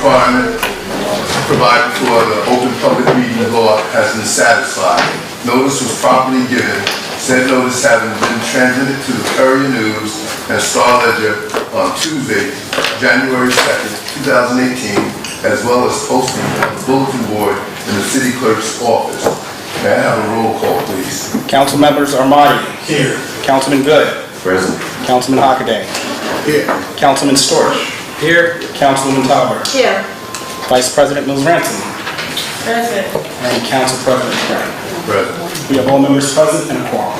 requirement provided for the Open Public Meeting Law has been satisfied. Notice was properly given. Said notice having been transmitted to the Courier News and Star Ledger on Tuesday, January 2nd, 2018, as well as posting on the bulletin board in the city clerk's office. May I have a roll call, please? Council members Armati. Here. Councilman Good. Present. Councilman Hockaday. Here. Councilman Storch. Here. Councilwoman Tauber. Here. Vice President Mills Ransom. Present. And Council President Craig. Present. We have all members present and a quorum.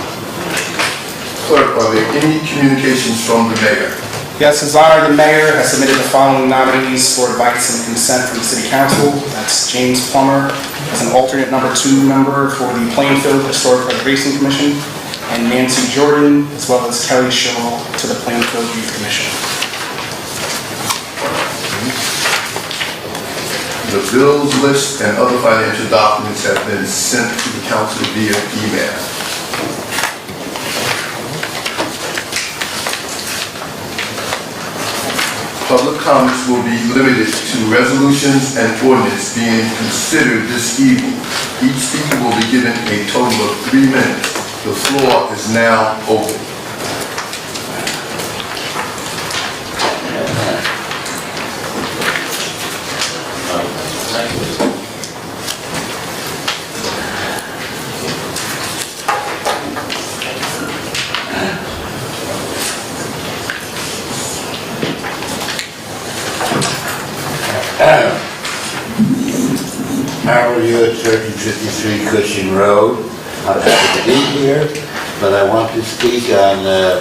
Clerk, are there any communications from the mayor? Yes, His Honor, the Mayor has submitted the following nominees for advice and consent from the City Council. That's James Plummer as an alternate number 2 member for the Plainfield Historic Preservation Commission, and Nancy Jordan, as well as Kelly Sherrill to the Plainfield Youth Commission. The bills list and other financial documents have been sent to the council via email. Public comments will be limited to resolutions and ordinance being considered this evening. Each speaker will be given a total of 3 minutes. The floor is now open. How are you at 1353 Cushing Road? I'm happy to be here, but I want to speak on the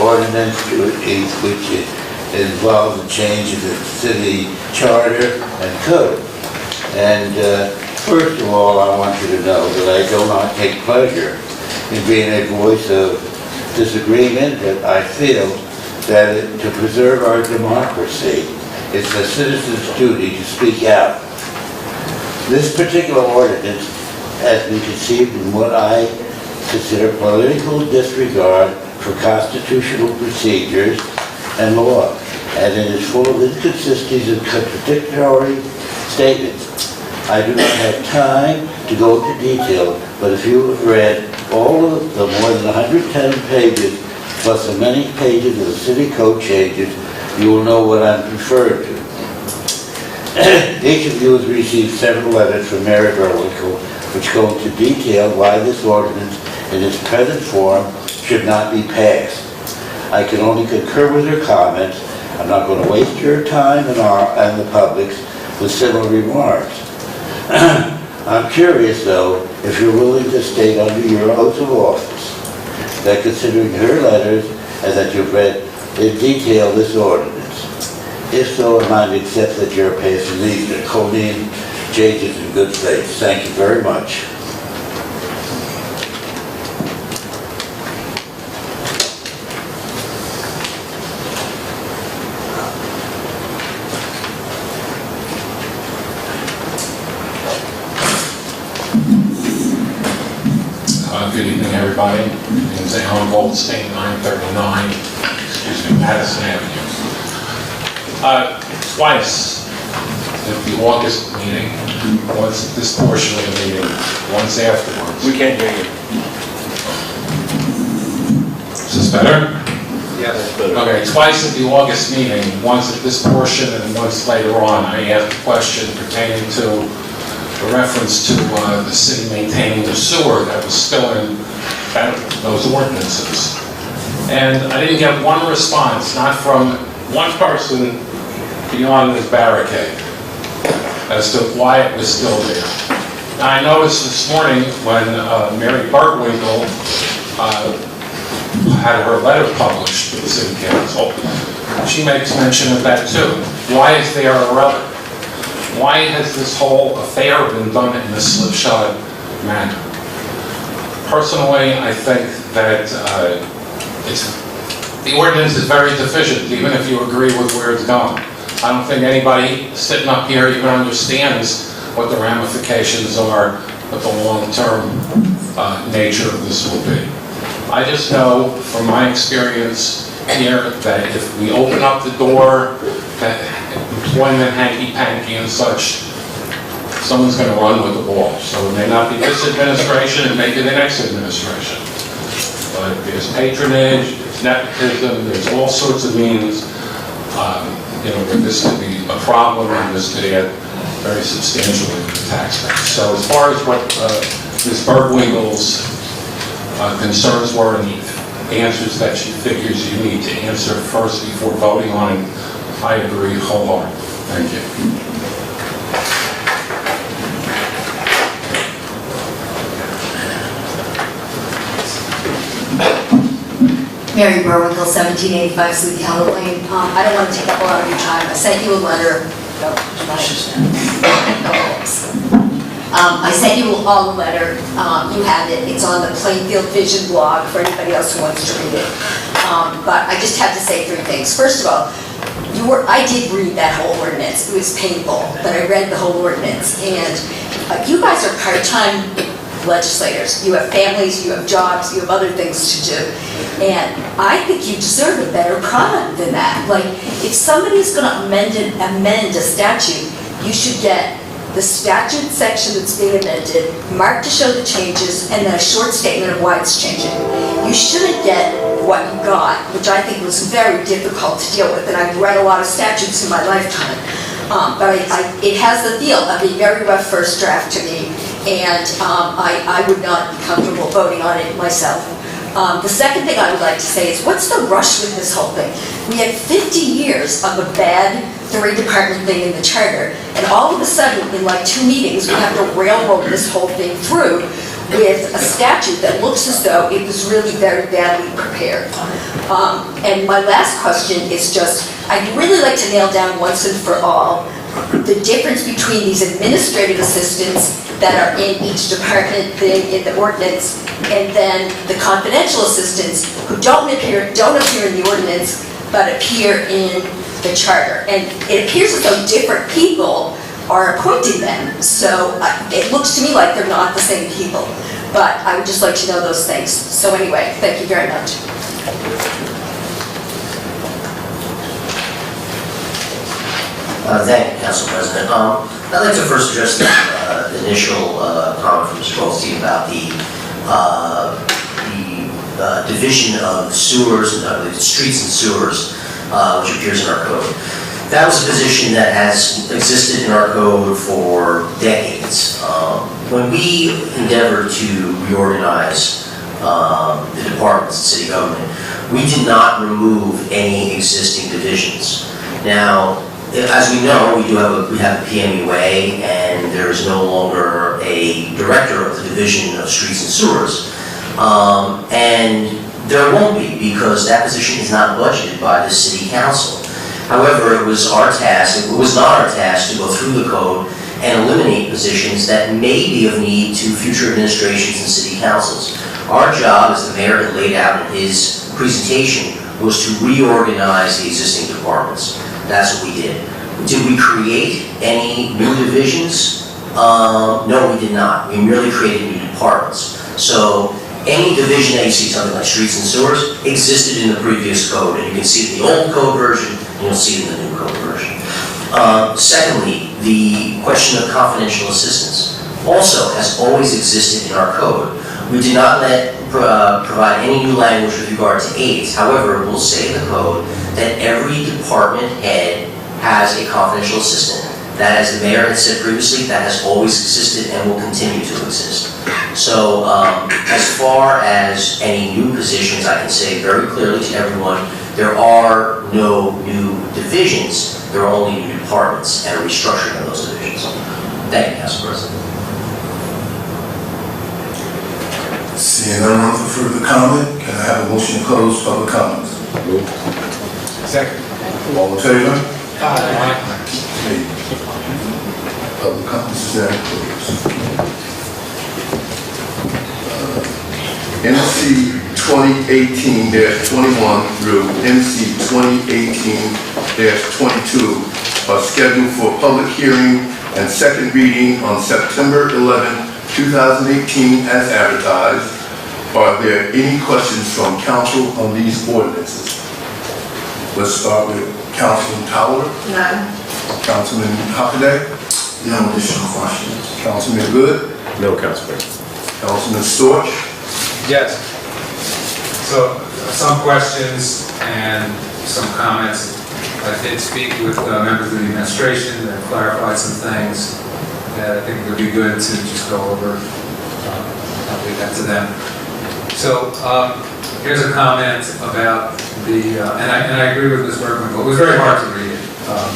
ordinance which involves the change of the city charter and code. And first of all, I want you to know that I do not take pleasure in being a voice of disagreement, that I feel that to preserve our democracy, it's a citizen's duty to speak out. This particular ordinance has been conceived in what I consider political disregard for constitutional procedures and law, and it is full of inconsistencies and contradictory statements. I do not have time to go into detail, but if you have read all of the more than 110 pages, plus the many pages of the city code changes, you will know what I'm referring to. Each of you has received several letters from Mary Burwinkle which go into detail why this ordinance in its present form should not be passed. I can only concur with her comments. I'm not going to waste your time and the public's with similar remarks. I'm curious, though, if you're willing to state under your oath of office that considering her letters and that you've read in detail this ordinance. If so, I might accept that you're passing these draconian changes in good faith. Thank you very much. Good evening, everybody. My name is Alan Goldstein, 939, Madison Avenue. Twice at the August meeting, once at this portion of the meeting, once afterwards. We can't hear you. Is this better? Yeah, that's better. Okay, twice at the August meeting, once at this portion and once later on, I asked a question pertaining to a reference to the city maintaining the sewer that was still in those ordinances. And I didn't get one response, not from one person beyond this barricade, as to why it was still there. Now, I noticed this morning when Mary Burwinkle had her letter published to the City Council, she makes mention of that too. Why is there a rubber? Why has this whole affair been done in this slipshod manner? Personally, I think that the ordinance is very deficient, even if you agree with where it's going. I don't think anybody sitting up here even understands what the ramifications are, what the long-term nature of this will be. I just know from my experience here that if we open up the door employment hanky-panky and such, someone's going to run with the ball. So it may not be this administration, it may be the next administration. But there's patronage, there's nepotism, there's all sorts of means, where this could be a problem and this could add very substantially to the tax base. So as far as what Ms. Bergwingel's concerns were and the answers that she figures you need to answer first before voting on it, I agree wholeheartedly. Thank you. Mary Berwinkle, 1785 Sleepy Hollow Lane. I don't want to take up a lot of your time. I sent you a letter. I sent you all a letter. You have it. It's on the Plainfield Vision blog for anybody else who wants to read it. But I just have to say 3 things. First of all, I did read that whole ordinance. It was painful, but I read the whole ordinance. And you guys are part-time legislators. You have families, you have jobs, you have other things to do. And I think you deserve a better product than that. Like, if somebody's going to amend a statute, you should get the statute section that's being amended, marked to show the changes, and then a short statement of why it's changing. You shouldn't get what you got, which I think was very difficult to deal with, and I've read a lot of statutes in my lifetime. But it has the feel of a very rough first draft to me, and I would not be comfortable voting on it myself. The second thing I would like to say is, what's the rush with this whole thing? We had 50 years of a bad 3-department thing in the charter, and all of a sudden, in like 2 meetings, we have to railroad this whole thing through with a statute that looks as though it was really very badly prepared. And my last question is just, I'd really like to nail down once and for all the difference between these administrative assistants that are in each department thing in the ordinance, and then the confidential assistants who don't appear in the ordinance, but appear in the charter. And it appears as though different people are appointing them. So it looks to me like they're not the same people. But I would just like to know those things. So anyway, thank you very much. Thank you, Council President. I'd like to first address the initial comment from Mr. Goldstein about the division of sewers, the streets and sewers, which appears in our code. That was a position that has existed in our code for decades. When we endeavored to reorganize the departments in city government, we did not remove any existing divisions. Now, as we know, we have a PMUA, and there is no longer a director of the Division of Streets and Sewers. And there won't be, because that position is not budgeted by the City Council. However, it was not our task to go through the code and eliminate positions that may be of need to future administrations and city councils. Our job, as the mayor had laid out in his presentation, was to reorganize the existing departments. That's what we did. Did we create any new divisions? No, we did not. We merely created new departments. So any division that you see, something like streets and sewers, existed in the previous code, and you can see it in the old code version, and you'll see it in the new code version. Secondly, the question of confidential assistance also has always existed in our code. We do not provide any new language with regard to aides. However, we'll say in the code that every department head has a confidential assistant. That, as the mayor had said previously, that has always existed and will continue to exist. So as far as any new positions, I can say very clearly to everyone, there are no new divisions, there are only new departments and a restructuring of those divisions. Thank you, Council President. Seeing no one for further comment, can I have a motion to close public comments? Second. All in favor? Aye. Public comments is now closed. MC 2018-21 through MC 2018-22 are scheduled for public hearing and second reading on September 11, 2018 as advertised. Are there any questions from council on these ordinances? Let's start with Councilman Tower, None. Councilman Hockaday, No additional questions. Councilman Good, No, Council President. Councilman Storch, Yes. So, some questions and some comments. I did speak with members of the administration that clarified some things that I think would be good to just go over. I'll leave that to them. So, here's a comment about the, and I agree with Ms. Bergman, but it was very hard to read it,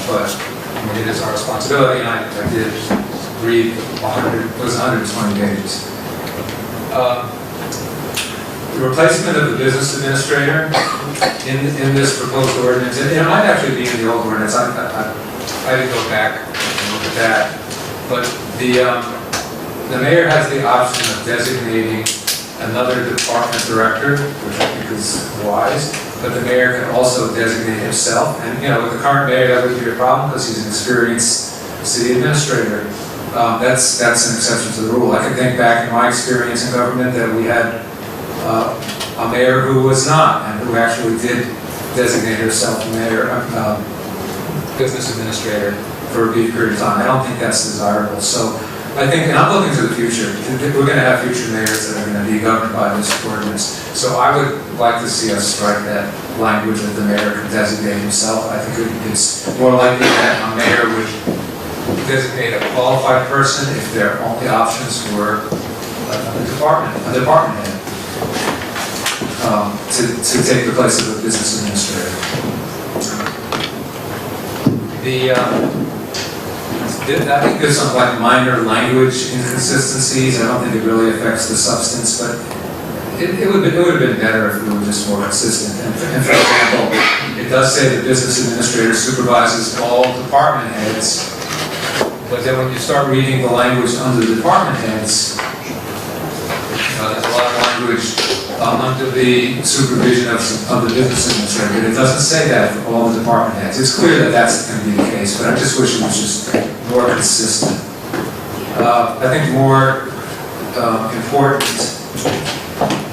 but I mean, it is our responsibility, and I did read 120 pages. The replacement of the business administrator in this proposed ordinance, and it might actually be in the old ordinance, I didn't go back and look at that, but the mayor has the option of designating another department director, which I think is wise, but the mayor can also designate himself, and with the current mayor, that wouldn't be a problem because he's an experienced city administrator. That's an exception to the rule. I can think back in my experience in government that we had a mayor who was not, and who actually did designate herself mayor, business administrator for a brief period of time. I don't think that's desirable. So I think, and I'm looking to the future, we're going to have future mayors that are going to be governed by this ordinance. So I would like to see us strike that language that the mayor can designate himself. I think it's more likely that a mayor would designate a qualified person if their only options were a department head. To take the place of a business administrator. I think there's some minor language inconsistencies. I don't think it really affects the substance, but it would have been better if we were just more consistent. And for example, it does say the business administrator supervises all department heads, but then when you start reading the language under the department heads, there's a lot of language under the supervision of the business administrator, but it doesn't say that for all the department heads. It's clear that that's going to be the case, but I just wish it was just more consistent. I think more important,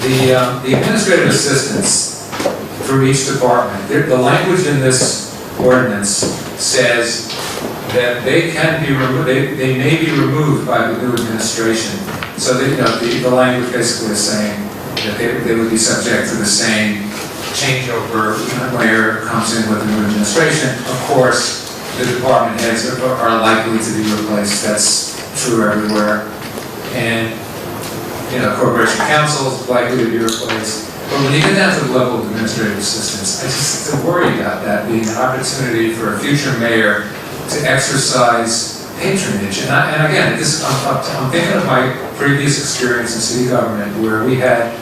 the administrative assistants for each department, the language in this ordinance says that they can be removed, they may be removed by the new administration. So the language basically is saying that they would be subject to the same changeover when a mayor comes in with the new administration. Of course, the department heads are likely to be replaced. That's true everywhere. And, corporation council is likely to be replaced. But when you get down to the level of administrative assistants, I just worry about that being an opportunity for a future mayor to exercise patronage. And again, I'm thinking of my previous experience in city government where we had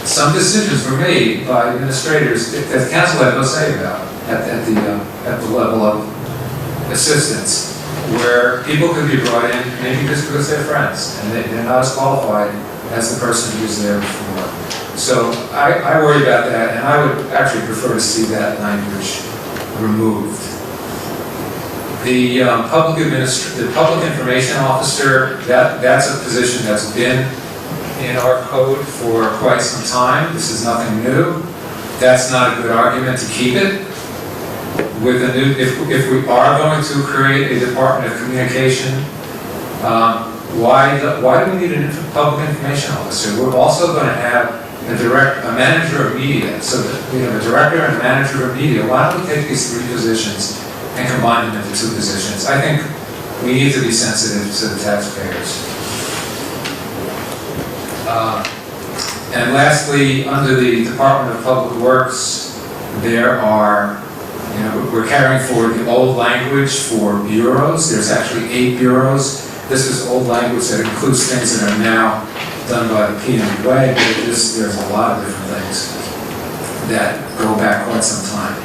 some decisions were made by administrators that the council had no say about at the level of assistants, where people could be brought in maybe just because they're friends and they're not as qualified as the person who was there before. So I worry about that, and I would actually prefer to see that language removed. The public information officer, that's a position that's been in our code for quite some time. This is nothing new. That's not a good argument to keep it. With a new, if we are going to create a Department of Communication, why do we need a public information officer? We're also going to have a manager of media. So that we have a director and a manager of media. Why don't we take these three positions and combine them into two positions? I think we need to be sensitive to the taxpayers. And lastly, under the Department of Public Works, there are, we're carrying forward the old language for bureaus. There's actually 8 bureaus. This is old language that includes things that are now done by the PMUA, but there's a lot of different things that go back quite some time.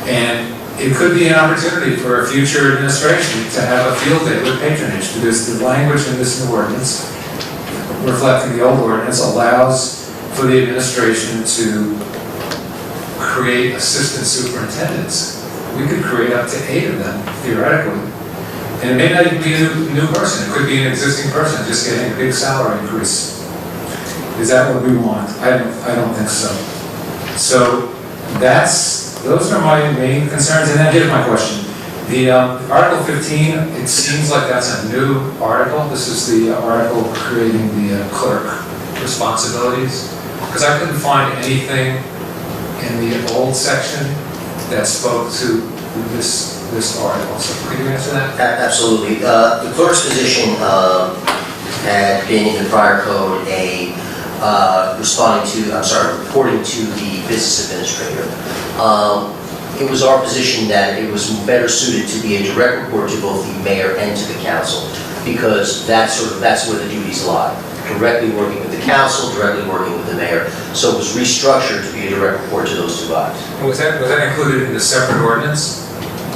And it could be an opportunity for a future administration to have a field day with patronage, because the language in this new ordinance, reflecting the old ordinance, allows for the administration to create assistant superintendents. We could create up to 8 of them, theoretically. And it may not even be a new person. It could be an existing person just getting a big salary increase. Is that what we want? I don't think so. So that's those are my main concerns, and then here's my question. The Article 15, it seems like that's a new article. This is the article creating the clerk responsibilities. Because I couldn't find anything in the old section that spoke to this article. So could you answer that? Absolutely. The clerk's position had been in the prior code reporting to the business administrator. It was our position that it was better suited to be a direct report to both the mayor and to the council, because that's where the duties lie. Directly working with the council, directly working with the mayor. So it was restructured to be a direct report to those two bodies. Was that included in the separate ordinance?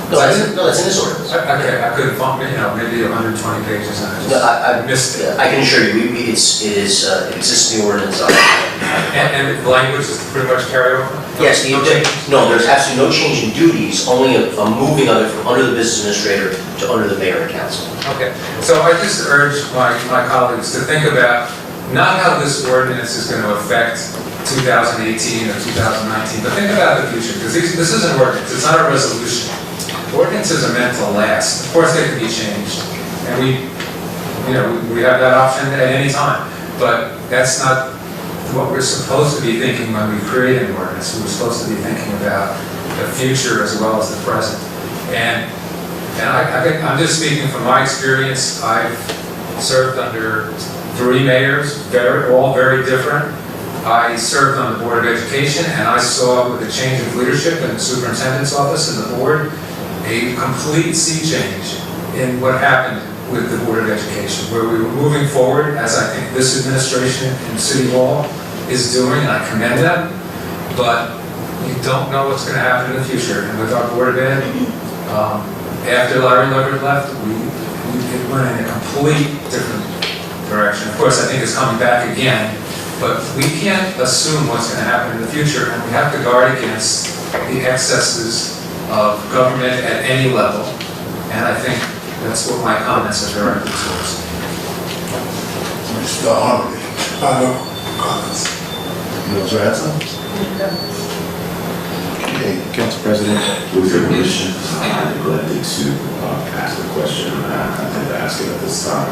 No, that's in this ordinance. Okay, I couldn't find, maybe 120 pages. No, I missed it. I can assure you, it exists in the ordinance. And the language is pretty much carryover? Yes, no, there's absolutely no change in duties, only a moving of it from under the business administrator to under the mayor and council. Okay, so I just urge my colleagues to think about not how this ordinance is going to affect 2018 or 2019, but think about the future, because this is an ordinance, it's not a resolution. Ordinances are meant to last. Of course, they can be changed, and we have that option at any time. But that's not what we're supposed to be thinking when we create an ordinance. We're supposed to be thinking about the future as well as the present. And I'm just speaking from my experience. I've served under 3 mayors, all very different. I served on the Board of Education, and I saw with the change of leadership in the superintendent's office and the board, a complete sea change in what happened with the Board of Education, where we were moving forward, as I think this administration in City Hall is doing, and I commend them, but you don't know what's going to happen in the future. And with our Board of Ed, after Larry Leverett left, we went in a complete different direction. Of course, I think it's coming back again, but we can't assume what's going to happen in the future, and we have to guard against the excesses of government at any level, and I think that's what my comments are directed towards. Mr. Harvey. No comments. No answer? Okay. Council President, with your permission, I neglected to ask the question. I intend to ask it at this time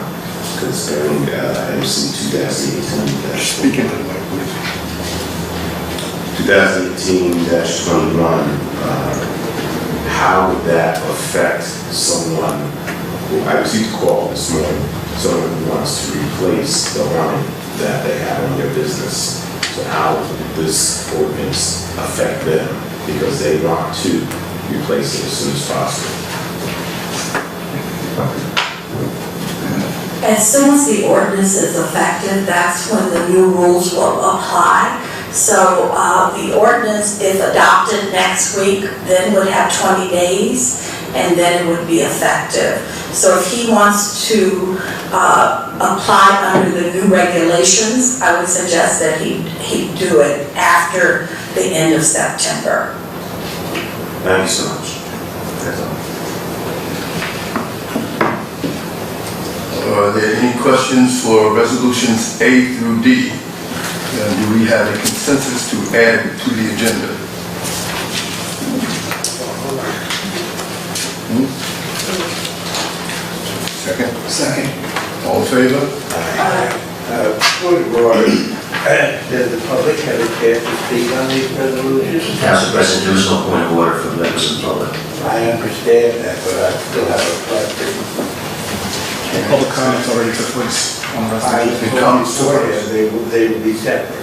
concerning MC 2018. Speak into the mic, please. 2018-21. How would that affect someone who I received a call this morning, someone who wants to replace the line that they have on their business? So how would this ordinance affect them? Because they want to replace it as soon as possible. As soon as the ordinance is effective, that's when the new rules will apply. So the ordinance, if adopted next week, then would have 20 days, and then it would be effective. So if he wants to apply under the new regulations, I would suggest that he do it after the end of September. Thank you so much. That's all. Are there any questions for resolutions A through D? And do we have a consensus to add to the agenda? Second? All in favor? Point of order. Does the public have a chance to speak on these resolutions? Council President, there is no point of order for members of the public. I understand that, but I still have a question. Public comments already took place on the I resolution. The comments took told place. you they would be separate.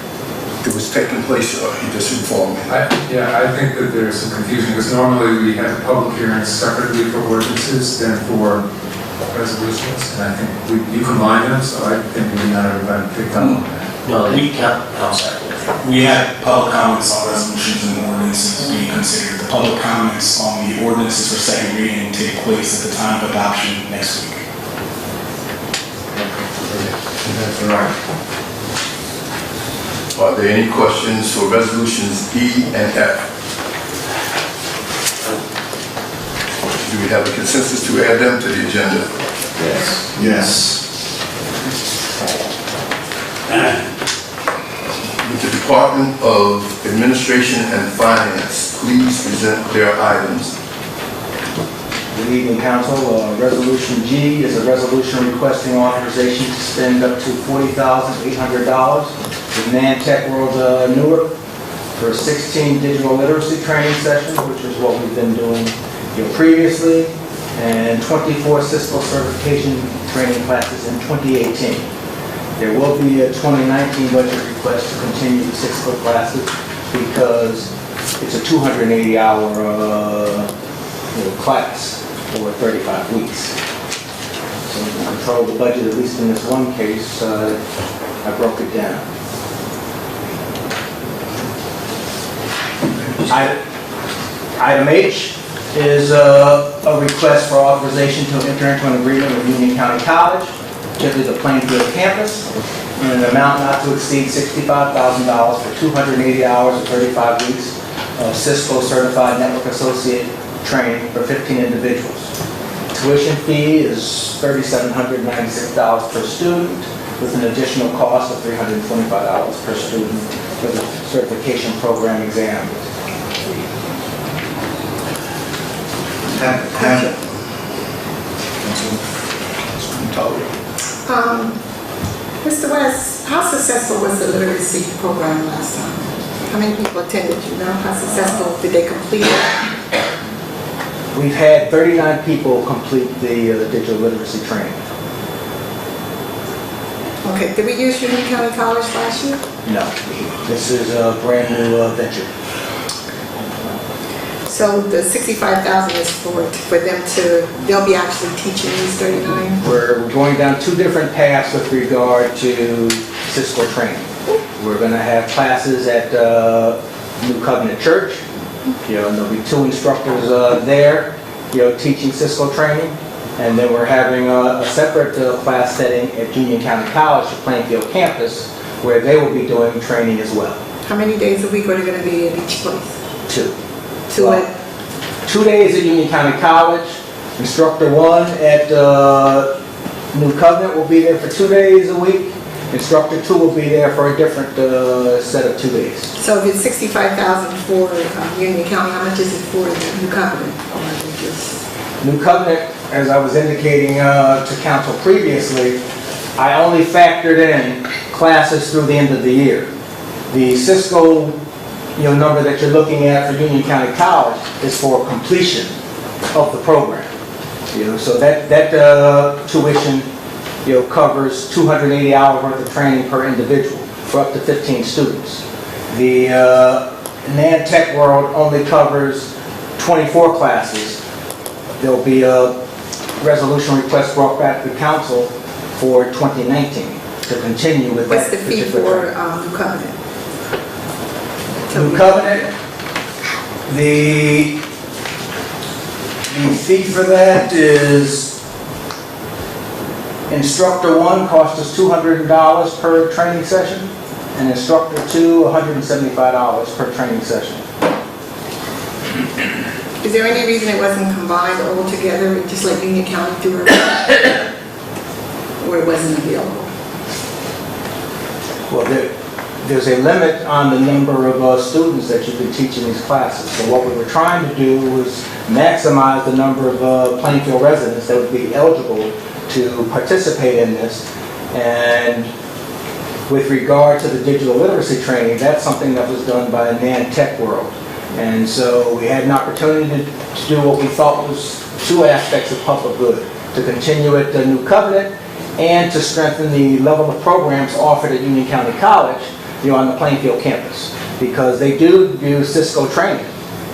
It was taking place, he just informed me. I think that there's some confusion, because normally we have public hearings separately for ordinances than for resolutions, and I think you combine them, so I think maybe not everybody picked up on that. No, I'm sorry. We had public comments on resolutions and ordinances being considered. The public comments on the ordinances for second reading take place at the time of adoption next week. That's right. Are there any questions for resolutions E and F? Do we have a consensus to add them to the agenda? Yes. Yes. With the Department of Administration and Finance please present their items? Good evening, Council. Resolution G is a resolution requesting authorization to spend up to $40,800 with Nantech World Newark for 16 digital literacy training sessions, which is what we've been doing previously, and 24 Cisco certification training classes in 2018. There will be a 2019 budget request to continue the Cisco classes because it's a 280-hour class for 35 weeks. So to control the budget, at least in this one case, I broke it down. Item H is a request for authorization to enter into an agreement with Union County College, particularly the Plainfield campus, in an amount not to exceed $65,000 for 280 hours or 35 weeks of Cisco Certified Network Associate training for 15 individuals. Tuition fee is $3,796 per student, with an additional cost of $325 per student for the certification program exam. Mr. West, how successful was the literacy program last time? How many people attended, you know? How successful did they complete it? We've had 39 people complete the digital literacy training. Okay, did we use Union County College last year? No, this is a brand new venture. So the $65,000 is for them to, they'll be actually teaching these 39? We're going down two different paths with regard to Cisco training. We're going to have classes at New Covenant Church. And there'll be two instructors there, teaching Cisco training. And then we're having a separate class setting at Union County College, the Plainfield campus, where they will be doing training as well. How many days a week are they going to be at each place? 2. 2 at? 2 days at Union County College. Instructor 1 at New Covenant will be there for 2 days a week. Instructor 2 will be there for a different set of 2 days. So if it's $65,000 for Union County, how much is it for New Covenant? New Covenant, as I was indicating to council previously, I only factored in classes through the end of the year. The Cisco number that you're looking at for Union County College is for completion of the program. So that tuition covers 280 hours worth of training per individual for up to 15 students. The Nantech World only covers 24 classes. There'll be a resolution request brought back to the council for 2019 to continue with What's that. the fee for New Covenant? New Covenant, the fee for that is instructor 1 costs us $200 per training session, and instructor 2 $175 per training session. Is there any reason it wasn't combined all together, just like Union County do it? Or it wasn't available? Well, there's a limit on the number of students that you can teach in these classes. So what we were trying to do was maximize the number of Plainfield residents that would be eligible to participate in this. And with regard to the digital literacy training, that's something that was done by Nantech World. And so we had an opportunity to do what we thought was 2 aspects of public good, to continue at the New Covenant and to strengthen the level of programs offered at Union County College on the Plainfield campus. Because they do Cisco training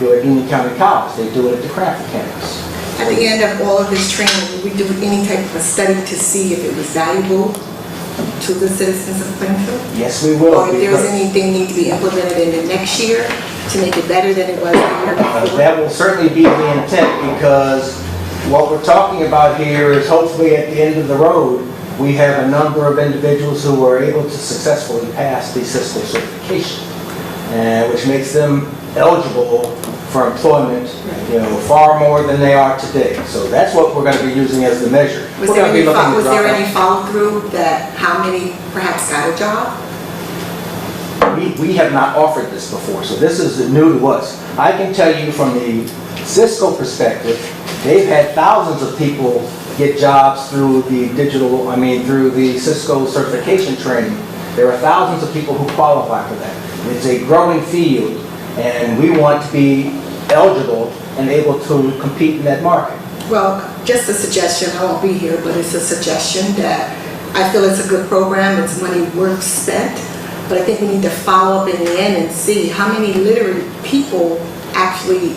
at Union County College. They do it at the Crawford campus. At the end of all of this training, will we do any type of a study to see if it was valuable to the citizens of Plainfield? Yes, we will. Or if there's anything need to be implemented in the next year to make it better than it was the year before? That will certainly be the intent, because what we're talking about here is hopefully at the end of the road, we have a number of individuals who are able to successfully pass the Cisco certification, which makes them eligible for employment, far more than they are today. So that's what we're going to be using as the measure. Was there any follow-through that how many perhaps got a job? We have not offered this before, so this is new to us. I can tell you from the Cisco perspective, they've had thousands of people get jobs through the through the Cisco certification training. There are thousands of people who qualify for that. It's a growing field, and we want to be eligible and able to compete in that market. Well, just a suggestion, I won't be here, but it's a suggestion that I feel it's a good program, it's money worth spent, but I think we need to follow up in the end and see how many literate people actually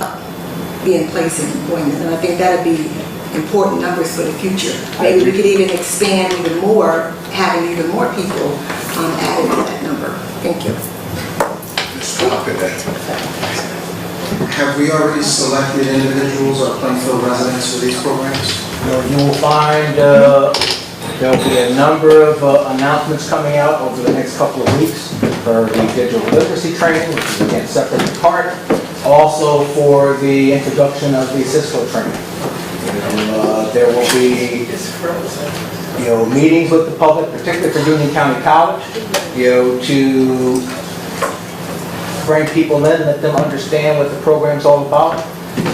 be in place in employment, and I think that'd be important numbers for the future. Maybe we could even expand even more, having even more people added to that number. Thank you. Stop it. Have we already selected individuals or Plainfield residents for these programs? You will find there'll be a number of announcements coming out over the next couple of weeks for the digital literacy training, which is again separate and apart. Also for the introduction of the Cisco training. There will be meetings with the public, particularly for Union County College, to bring people in, let them understand what the program's all about.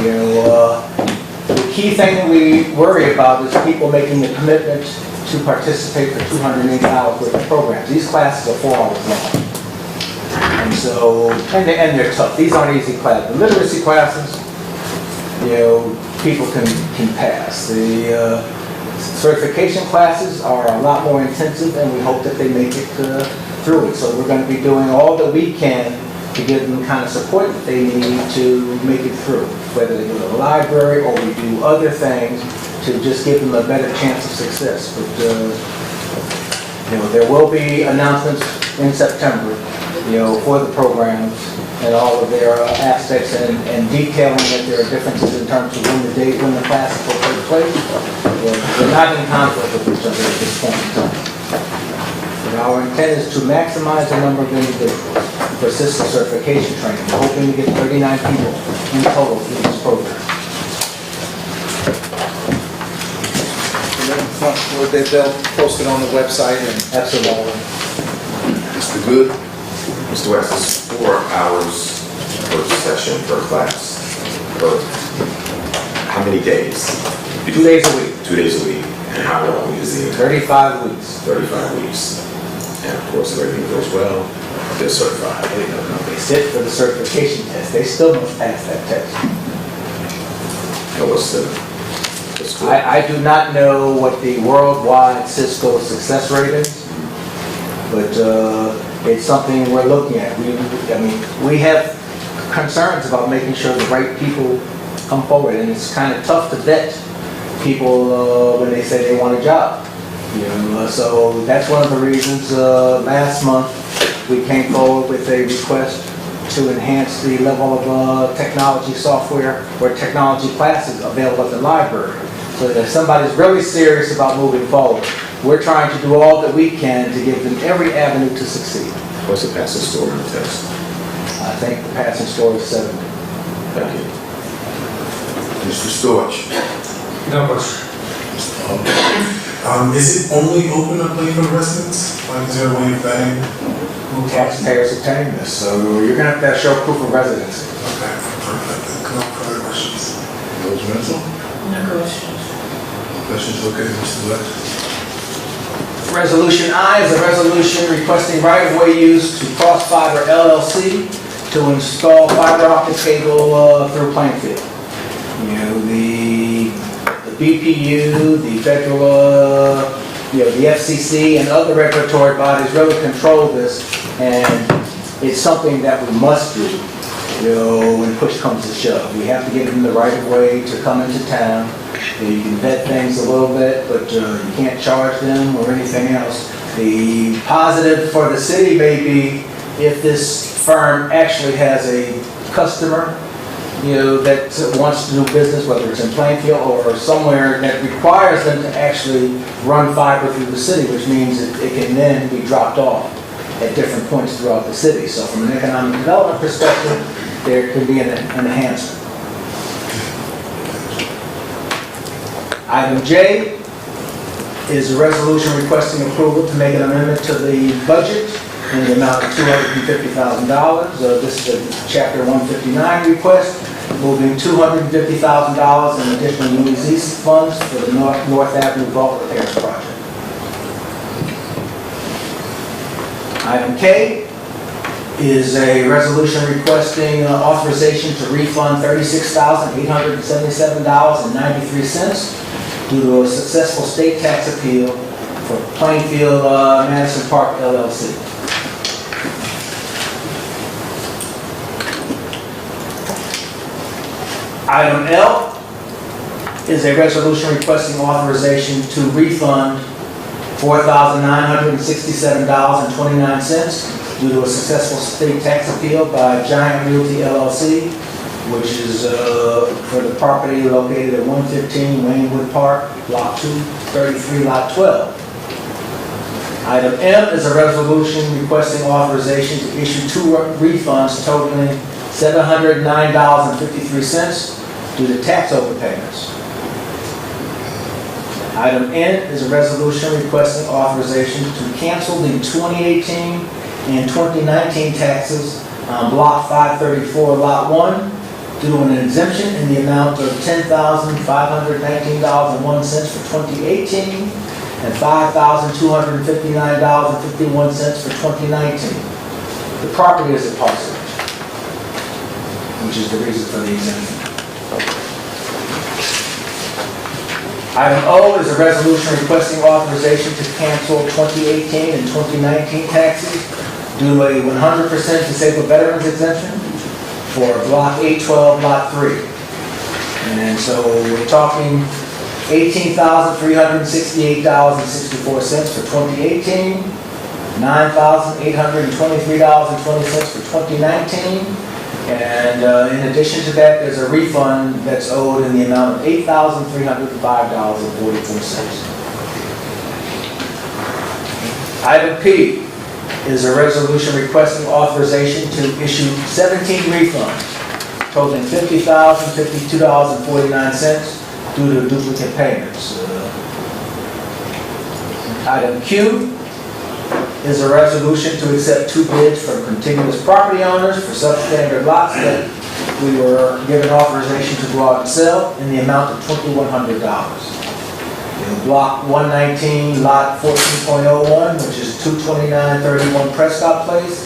The key thing that we worry about is people making the commitment to participate for 280 hours worth of programs. These classes are 4 hours long. And so, and they're tough. These aren't easy classes. The literacy classes, people can pass. The certification classes are a lot more intensive, and we hope that they make it through it. So we're going to be doing all that we can to give them the kind of support that they need to make it through, whether they go to the library or we do other things to just give them a better chance of success. But there will be announcements in September, for the programs and all of their aspects and detailing that there are differences in terms of when the classes will take place. We're not in conflict with each other at this point in time. And our intent is to maximize the number of individuals for Cisco certification training. We're hoping to get 39 people in total through this program. They'll post it on the website and Absolutely. Mr. Good? Mr. West, it's 4 hours per session per class. How many days? 2 days a week. 2 days a week. And how long is the 35 weeks. 35 weeks? And of course, if everything goes well, they're certified. They sit for the certification test. They still must pass that test. And what's the score? I do not know what the worldwide Cisco success rate is, but it's something we're looking at. We have concerns about making sure the right people come forward, and it's kind of tough to vet people when they say they want a job. So that's one of the reasons last month we came forward with a request to enhance the level of technology software or technology classes available at the library. So that if somebody's really serious about moving forward, we're trying to do all that we can to give them every avenue to succeed. What's the passing score on the test? I think the passing score is 70. Thank you. Mr. Storch? No question. Is it only open to Plainfield residents? Like, is there a way of vetting who Taxpayers obtain this, so you're going to have to show proof of residency. Okay, perfect. No further questions. Those Renzo? No questions. Questions, okay, Mr. West? Resolution I is a resolution requesting right-of-way use to Cross Fiber LLC to install fiber optic cable through Plainfield. The BPU, the federal, the FCC and other regulatory bodies really control this, and it's something that we must do, when push comes to shove. We have to give them the right-of-way to come into town. You can vet things a little bit, but you can't charge them or anything else. The positive for the city may be if this firm actually has a customer, that wants to do business, whether it's in Plainfield or somewhere that requires them to actually run fiber through the city, which means that it can then be dropped off at different points throughout the city. So from an economic development perspective, there can be an enhancement. Item J is a resolution requesting approval to make an amendment to the budget in the amount of $250,000. This is a Chapter 159 request, moving $250,000 in additional UEZ funds for the North Avenue Vault Repairs Project. Item K is a resolution requesting authorization to refund $36,877.93 due to a successful state tax appeal for Plainfield Madison Park LLC. Item L is a resolution requesting authorization to refund $4,967.29 due to a successful state tax appeal by Giant Realty LLC, which is for the property located at 115 Waynewood Park, Block 233, Lot 12. Item M is a resolution requesting authorization to issue 2 refunds totaling $709.53 due to tax overpayments. Item N is a resolution requesting authorization to cancel the 2018 and 2019 taxes on Block 534, Lot 1, due to an exemption in the amount of $10,519.01 for 2018 and $5,259.51 for 2019. The property is a parcel, which is the reason for the exemption. Item O is a resolution requesting authorization to cancel 2018 and 2019 taxes due to a 100% disabled veterans exemption for Block 812, Lot 3. And so we're talking $18,368.64 for 2018, $9,823.20 for 2019, and in addition to that, there's a refund that's owed in the amount of $8,305.44. Item P is a resolution requesting authorization to issue 17 refunds totaling $50,052.49 due to duplicate payments. Item Q is a resolution to accept 2 bids from contiguous property owners for substandard lots that we were given authorization to go out and sell in the amount of $2,100. Block 119, Lot 14.01, which is 22931 Prescott Place,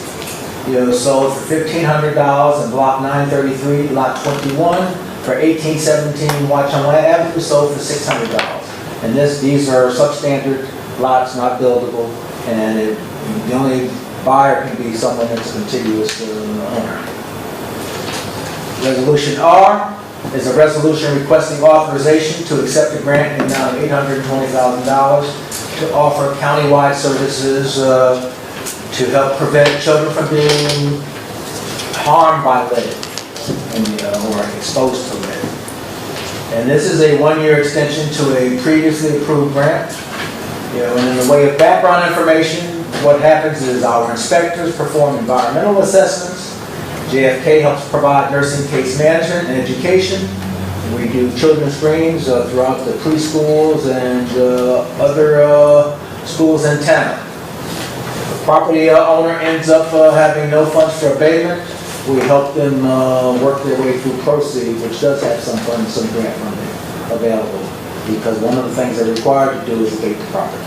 sold for $1,500, and Block 933, Lot 21, for 1817 Watchung Avenue, sold for $600. And these are substandard lots, not buildable, and the only buyer can be someone that's a contiguous owner. Resolution R is a resolution requesting authorization to accept a grant in the amount of $820,000 to offer countywide services to help prevent children from being harmed by lead or exposed to lead. And this is a 1-year extension to a previously approved grant. And in the way of background information, what happens is our inspectors perform environmental assessments. JFK helps provide nursing case management and education. We do children's screenings throughout the preschools and other schools in town. If the property owner ends up having no funds for abatement, we help them work their way through proceeds, which does have some funds, some grant money available, because one of the things they're required to do is abate the property.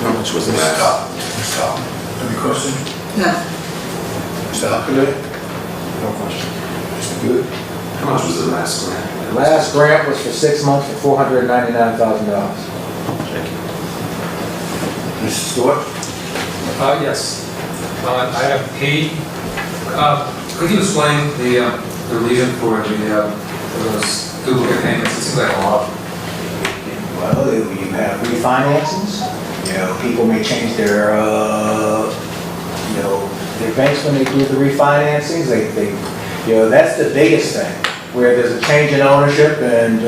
How much was the last? Stop. Any question? No. Stop. No question. Mr. Good? How much was the last grant? The last grant was for 6 months for $499,000. Mr. Stewart? Yes. Item P, could you explain the reason for those duplicate payments? It seems like a lot. Well, you have refinancings. People may change their banks when they do the refinancings. That's the biggest thing, where there's a change in ownership and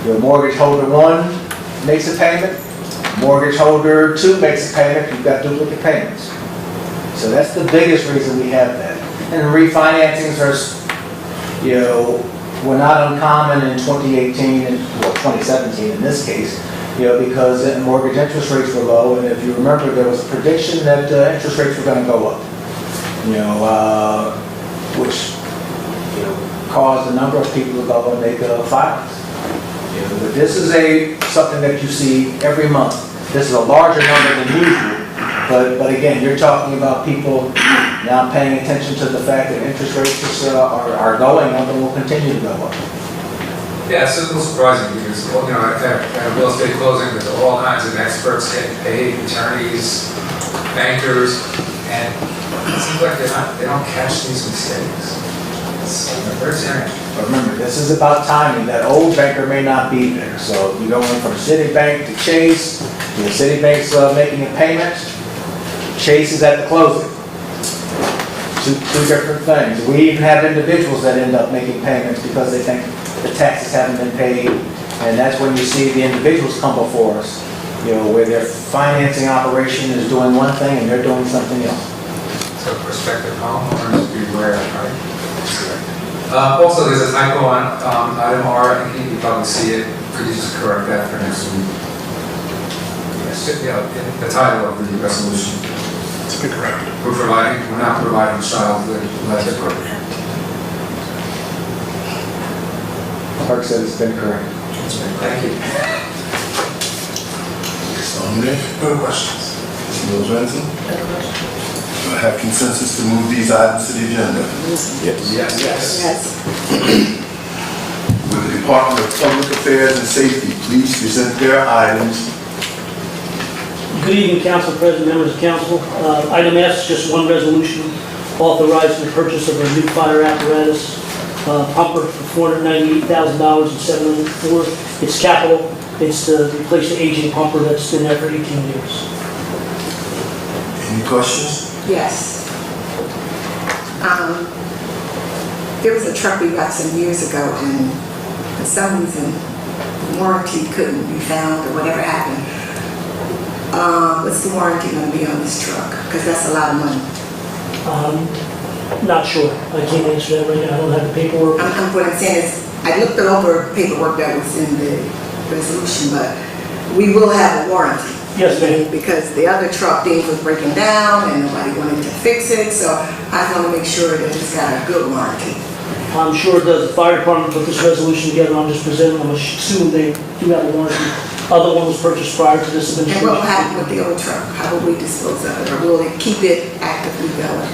your mortgage holder 1 makes a payment, mortgage holder 2 makes a payment, you've got duplicate payments. So that's the biggest reason we have that. And refinancings are, were not uncommon in 2018, and 2017 in this case, because mortgage interest rates were low, and if you remember, there was a prediction that interest rates were going to go up, which caused a number of people to go and make filings. But this is something that you see every month. This is a larger number than usual, but again, you're talking about people now paying attention to the fact that interest rates are going up and will continue to go up. Yeah, it's a little surprising because, at real estate closing, there's all kinds of experts getting paid, attorneys, bankers, and it seems like they don't catch these mistakes. It's very serious. But remember, this is about timing. That old banker may not be there. So if you're going from Citibank to Chase, Citibank's making a payment, Chase is at the closing. Two different things. We even have individuals that end up making payments because they think the taxes haven't been paid, and that's when you see the individuals come before us, where their financing operation is doing one thing and they're doing something else. So prospective homeowners beware, right? Also, there's a typo on item R. I think you probably see it. Could you just correct that for next week? Yes, the title of the resolution. It's been corrected. We're not providing childhood leisure program. Clerk said it's been corrected. Thank you. No questions. Mr. Mills Ransom? Do I have consensus to move these items to the agenda? Yes. Will the Department of Public Affairs and Safety please present their items? Good evening, Council President, members of Council. Item S, just one resolution authorizing the purchase of a new fire apparatus pumper for $498,704. It's capital. It's to replace the aging pumper that's been there for 18 years. Any questions? Yes. There was a truck we got some years ago, and for some reason, the warranty couldn't be found or whatever happened. What's the warranty going to be on this truck? Because that's a lot of money. Not sure. I can't answer that right now. I don't have the paperwork. What I'm saying is, I looked it over paperwork that was in the resolution, but we will have a warranty. Yes, ma'am. Because the other truck, things was breaking down and nobody wanted to fix it, so I want to make sure that it's got a good warranty. I'm sure it does. The fire department put this resolution together. I'm just presenting. I'm assuming they do have a warranty. Other one was purchased prior to this And administration. what will happen with the old truck? How will we dispose of it? Or will it keep it actively going?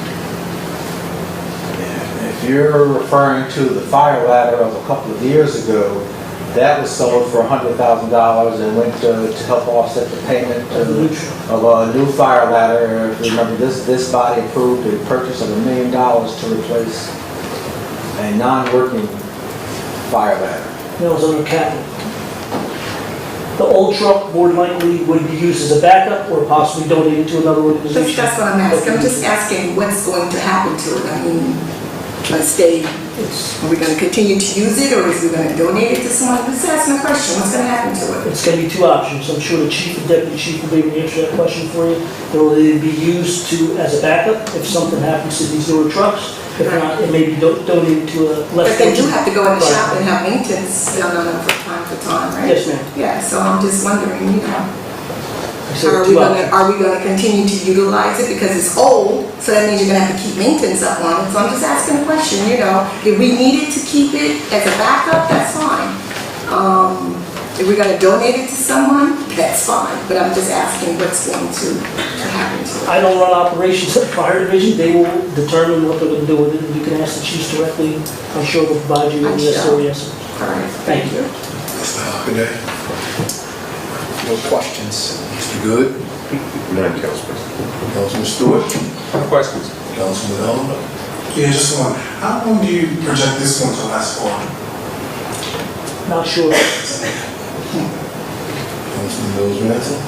If you're referring to the fire ladder of a couple of years ago, that was sold for $100,000 and went to help offset the payment of a new fire ladder. If you remember, this body approved a purchase of $1 million to replace a non-working fire ladder. That was under capital. The old truck more than likely would be used as a backup or possibly donated to another organization. That's what I'm asking. I'm just asking what's going to happen to it. I mean, let's stay, are we going to continue to use it, or is we going to donate it to someone? Let's ask them a question. What's going to happen to it? It's going to be two options. I'm sure the chief and deputy chief will be able to answer that question for you. It will either be used as a backup if something happens to these newer trucks. If not, it may be donated to a less. But they do have to go in the shop and have maintenance done on them from time to time, right? Yes, ma'am. Yeah, so I'm just wondering, So are two we options. going to continue to utilize it because it's old? So that means you're going to have to keep maintenance up on it. So I'm just asking a question, if we needed to keep it as a backup, that's fine. If we're going to donate it to someone, that's fine. But I'm just asking what's going to happen to it. I don't run operations at the fire division. They will determine what they're going to do with it. You can ask the chiefs directly. I'm sure they'll provide you with the necessary answer. All right, Thank you. Mr. Hockaday? No questions. Mr. Good? None, Council President. Councilman Stewart? No questions. Councilman Elmer? Yeah, just one. How long do you project this one to last for? Not sure. Councilman Mills Ransom?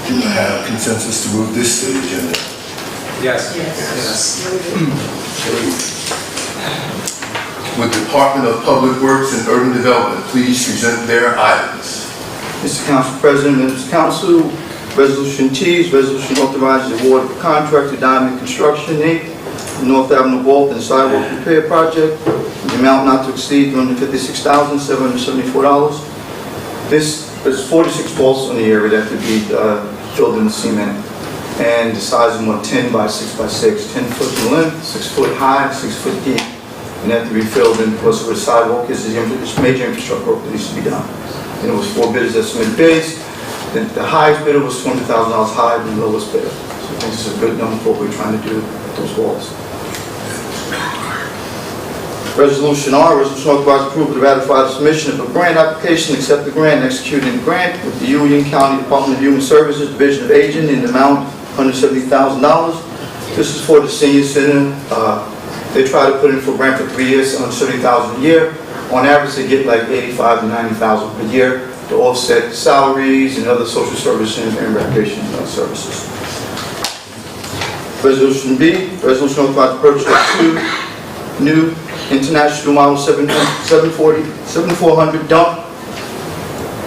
Do I have consensus to move this to the agenda? Yes. Would the Department of Public Works and Urban Development please present their items? Mr. Council President, members of council, Resolution T is resolution authorizing the award of a contract to Diamond Construction, Inc., for North Avenue Walton Sidewalk Repair Project, the amount not to exceed $356,774. This there's 46 vaults in the area that could be filled in with cement. And the size of them are 10 by 6 by 6, 10 foot in length, 6 foot high, 6 foot deep. And that to be filled in because of the sidewalk is major infrastructure work that needs to be done. And it was 4 bidders that submitted bids. The highest bidder was $20,000 higher than the lowest bidder. So I think this is a good number for what we're trying to do with those walls. Resolution R, resolution authorizing approval to ratify the submission of a grant application, accept the grant, and execute the grant with the Union County Department of Human Services, Division of Aging, in the amount of $170,000. This is for the senior center. They try to put in for a grant for 3 years, $170,000 a year. On average, they get like $85,000 to $90,000 per year to offset salaries and other social services and recreation services. Resolution B, resolution authorizing purchase of 2 new International Model 7400 dump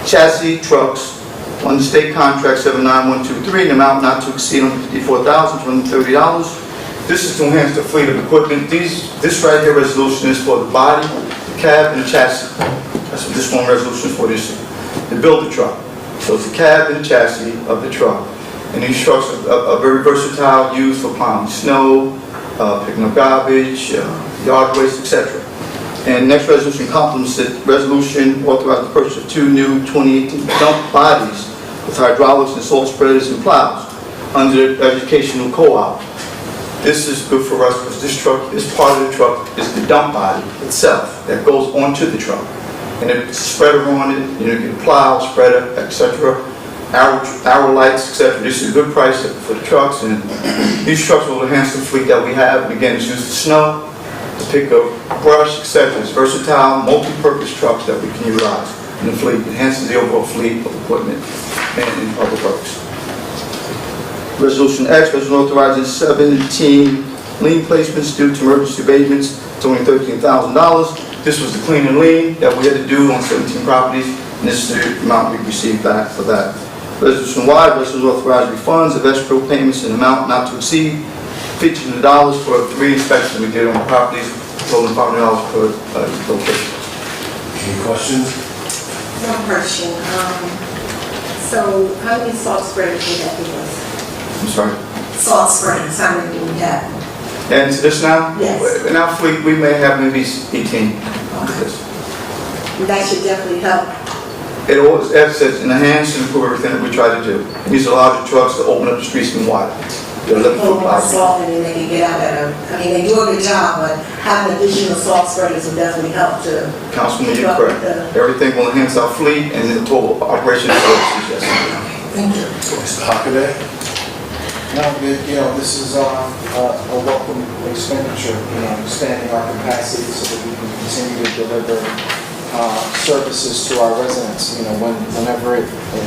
chassis trucks on the state contract 79123 in amount not to exceed $154,230. This is to enhance the fleet of equipment. This right here resolution is for the body, the cab, and the chassis. That's what this one resolution is for. This to build the truck. So it's the cab and the chassis of the truck. And these trucks are very versatile, used for plowing snow, picking up garbage, yard waste, etc. And next resolution complements it. Resolution authorizing the purchase of 2 new 2018 dump bodies with hydraulics and salt spreaders and plows under the educational co-op. This is good for us because this part of the truck is the dump body itself that goes onto the truck. And it's a spreader on it, you get a plow, spreader, etc. Arrow lights, etc. This is a good price for the trucks, and these trucks will enhance the fleet that we have. And again, it's used for snow, to pick up brush, etc. It's versatile, multi-purpose trucks that we can utilize in the fleet. It enhances the overall fleet of equipment and public works. Resolution X, resolution authorizing 17 lien placements due to emergency abatements totaling $13,000. This was the clean and lean that we had to do on 17 properties, and this is the amount we received back for that. Resolution Y, resolution authorizing refunds of escrow payments in amount not to exceed $1,500 for 3 inspections we did on properties, totaling $500 per location. Any questions? One question. So how many salt spreaders do you have with us? I'm sorry. Salt spreaders, how many do we have? And to this now? Yes. In our fleet, we may have maybe 18. That should definitely help. It always assets in the hands and improve everything that we try to do. And these are larger trucks that open up the streets and wide. They're 11-foot More wide. salt and they can get out at they do a good job, but having additional salt spreaders will definitely help to. Councilman, you're correct. Everything will enhance our fleet and the total operation services, yes. Thank you. Mr. Hockaday? No, this is a welcome expenditure, expanding our capacity so that we can continue to deliver services to our residents. Whenever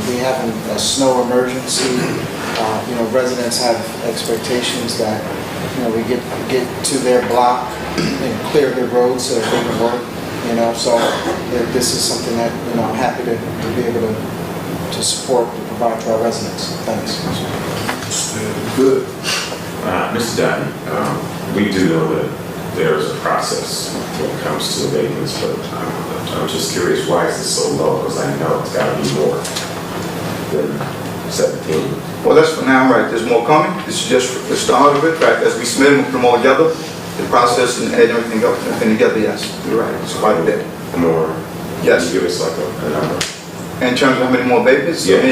we have a snow emergency, residents have expectations that, we get to their block and clear the roads so that they can work, so this is something that, I'm happy to be able to support, to provide to our residents. Thanks. Good. Mr. Dutton, we do know that there's a process when it comes to abatements, but I'm just curious, why is this so low? Because I know it's got to be more than 17. Well, that's for now, right? There's more coming. This is just the start of it, right? As we submit them, we put them all together, the process and add everything up, everything together, yes. You're right, it's quite a bit. More? Yes. Can you give us like a number? In terms of how many more abatements? Yeah.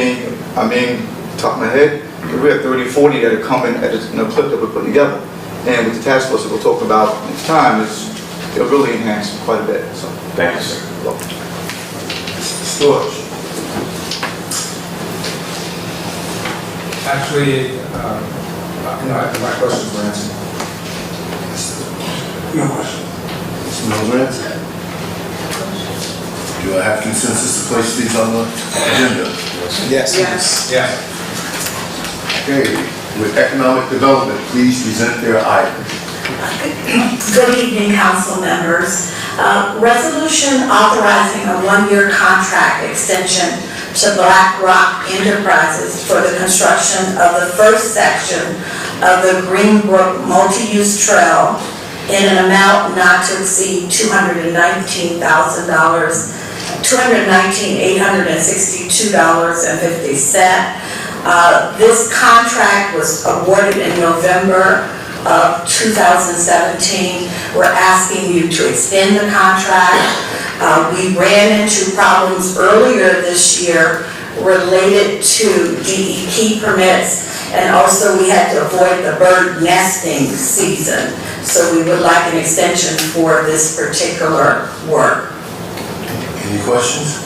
I mean, top of my head, we have 30 or 40 that are coming at a clip that we're putting together. And with the task force that we'll talk about next time, it'll really enhance quite a bit. So, thank you, sir. Storage. Actually, my questions were answered. No question. No answer. Do I have consensus to place these on the agenda? Yes. Yeah. Okay, with economic development, please present their item. Good evening, council members. Resolution authorizing a 1-year contract extension to Black Rock Enterprises for the construction of the first section of the Greenbrook Multi-Use Trail in an amount not to exceed $219,000 to $219,862.50. This contract was awarded in November of 2017. We're asking you to extend the contract. We ran into problems earlier this year related to DEP permits, and also we had to avoid the bird nesting season. So we would like an extension for this particular work. Any questions?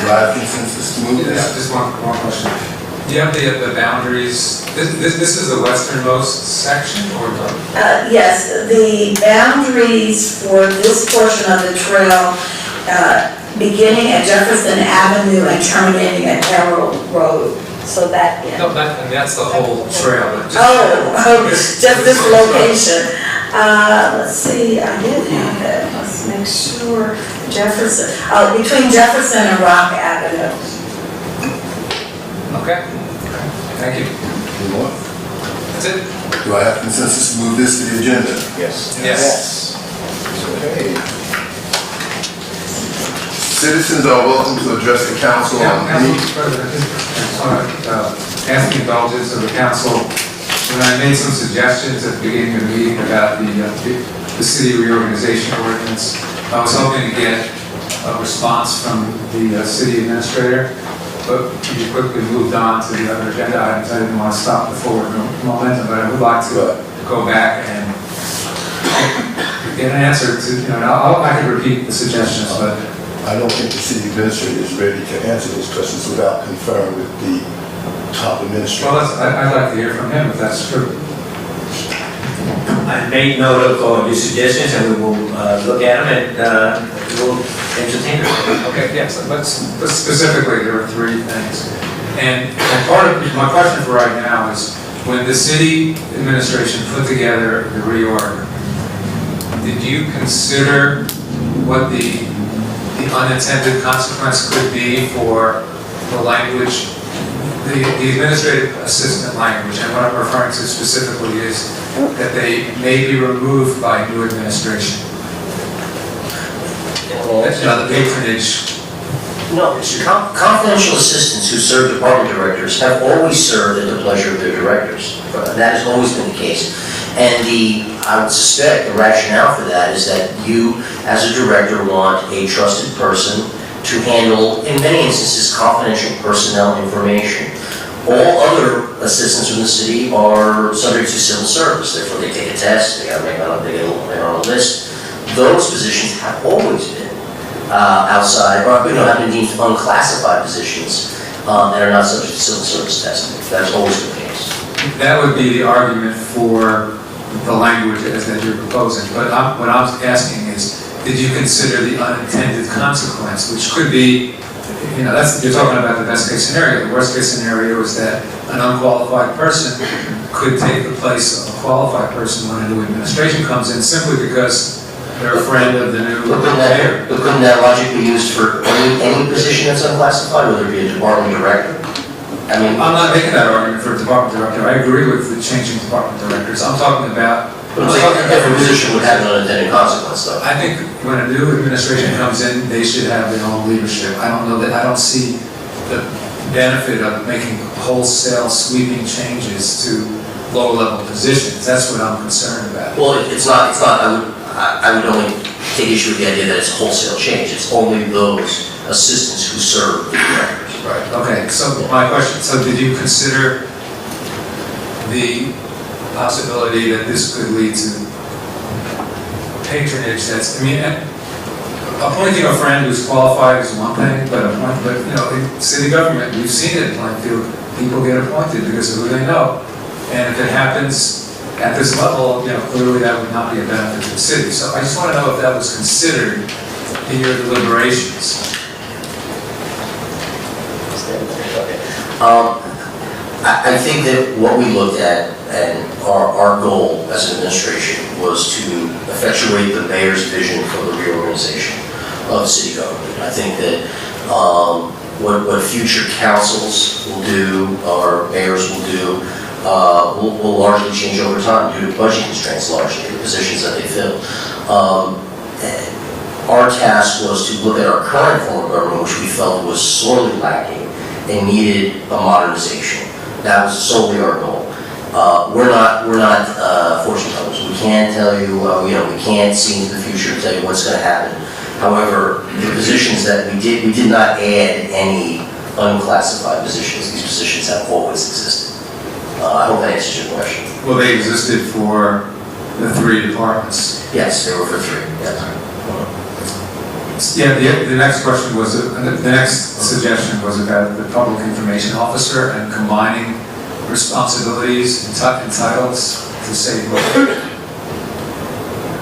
Do I have consensus to move Yeah, this? just one question. Do you have the boundaries? This is the westernmost section or no? Yes, the boundaries for this portion of the trail, beginning at Jefferson Avenue and terminating at Arrow Road. So that, yeah. No, that's the whole trail. But Just this location. Let's see, I did have it. Let's make sure. Jefferson, between Jefferson and Rock Avenue. Okay. Thank you. Any more? That's it. Do I have consensus to move this to the agenda? Yes. Yes. Okay. Citizens are welcome to address the council on any... Council President, I just want to ask the indulgence of the council. When I made some suggestions at the beginning of the meeting about the city reorganization ordinance, I was hoping to get a response from the city administrator, but you quickly moved on to the other agenda items. I didn't want to stop the forward momentum, but I would like to go back and get an answer to, I can repeat the suggestions, but I don't think the city administrator is ready to answer those questions without conferring with the top administrator. well, I'd like to hear from him if that's true. I made note of all your suggestions, and we will look at them and we'll entertain them. Okay, yes, but specifically, there are three things. And part of my question for right now is, when the city administration put together the reorg, did you consider what the unintended consequence could be for the language, the administrative assistant language? And what I'm referring to specifically is that they may be removed by new administration. The patronage. No, confidential assistants who serve department directors have always served at the pleasure of their directors. That has always been the case. And I would suspect the rationale for that is that you, as a director, want a trusted person to handle, in many instances, confidential personnel information. All other assistants from the city are subject to civil service, therefore they take a test, they get on a list. Those positions have always been outside, or have been deemed unclassified positions that are not subject to civil service testing. That's always been the case. That would be the argument for the language that you're proposing. But what I'm asking is, did you consider the unintended consequence, which could be, you're talking about the best case scenario. The worst case scenario is that an unqualified person could take the place of a qualified person when a new administration comes in, simply because they're a friend of the new mayor. But couldn't that logic be used for any position that's unclassified, whether it be a department director? I mean, I'm not making that argument for a department director. I agree with the changing department directors. I'm talking about... every position would have an unintended consequence, though. I think when a new administration comes in, they should have their own leadership. I don't see the benefit of making wholesale sweeping changes to low-level positions. That's what I'm concerned about. Well, it's not, I would only take issue with the idea that it's wholesale change. It's only those assistants who serve the directors. Right. Okay, so my question, so did you consider the possibility that this could lead to patronage appointing a friend who's qualified is one thing, but in city government, we've seen it in Plainfield, people get appointed because of who they know. And if it happens at this level, clearly that would not be a benefit to the city. So I just want to know if that was considered in your deliberations. I think that what we looked at and our goal as an administration was to effectuate the mayor's vision for the reorganization of city government. I think that what future councils will do, or mayors will do, will largely change over time due to budget constraints, largely, the positions that they fill. Our task was to look at our current form of government, which we felt was sorely lacking and needed a modernization. That was solely our goal. We're not fortune tellers. We can't tell you, we can't see into the future and tell you what's going to happen. However, the positions that we did not add any unclassified positions. These positions have always existed. I hope that answers your question. Well, they existed for the 3 departments. Yes, they were for 3, yes. Yeah, the next question was, the next suggestion was about the public information officer and combining responsibilities and titles to save money.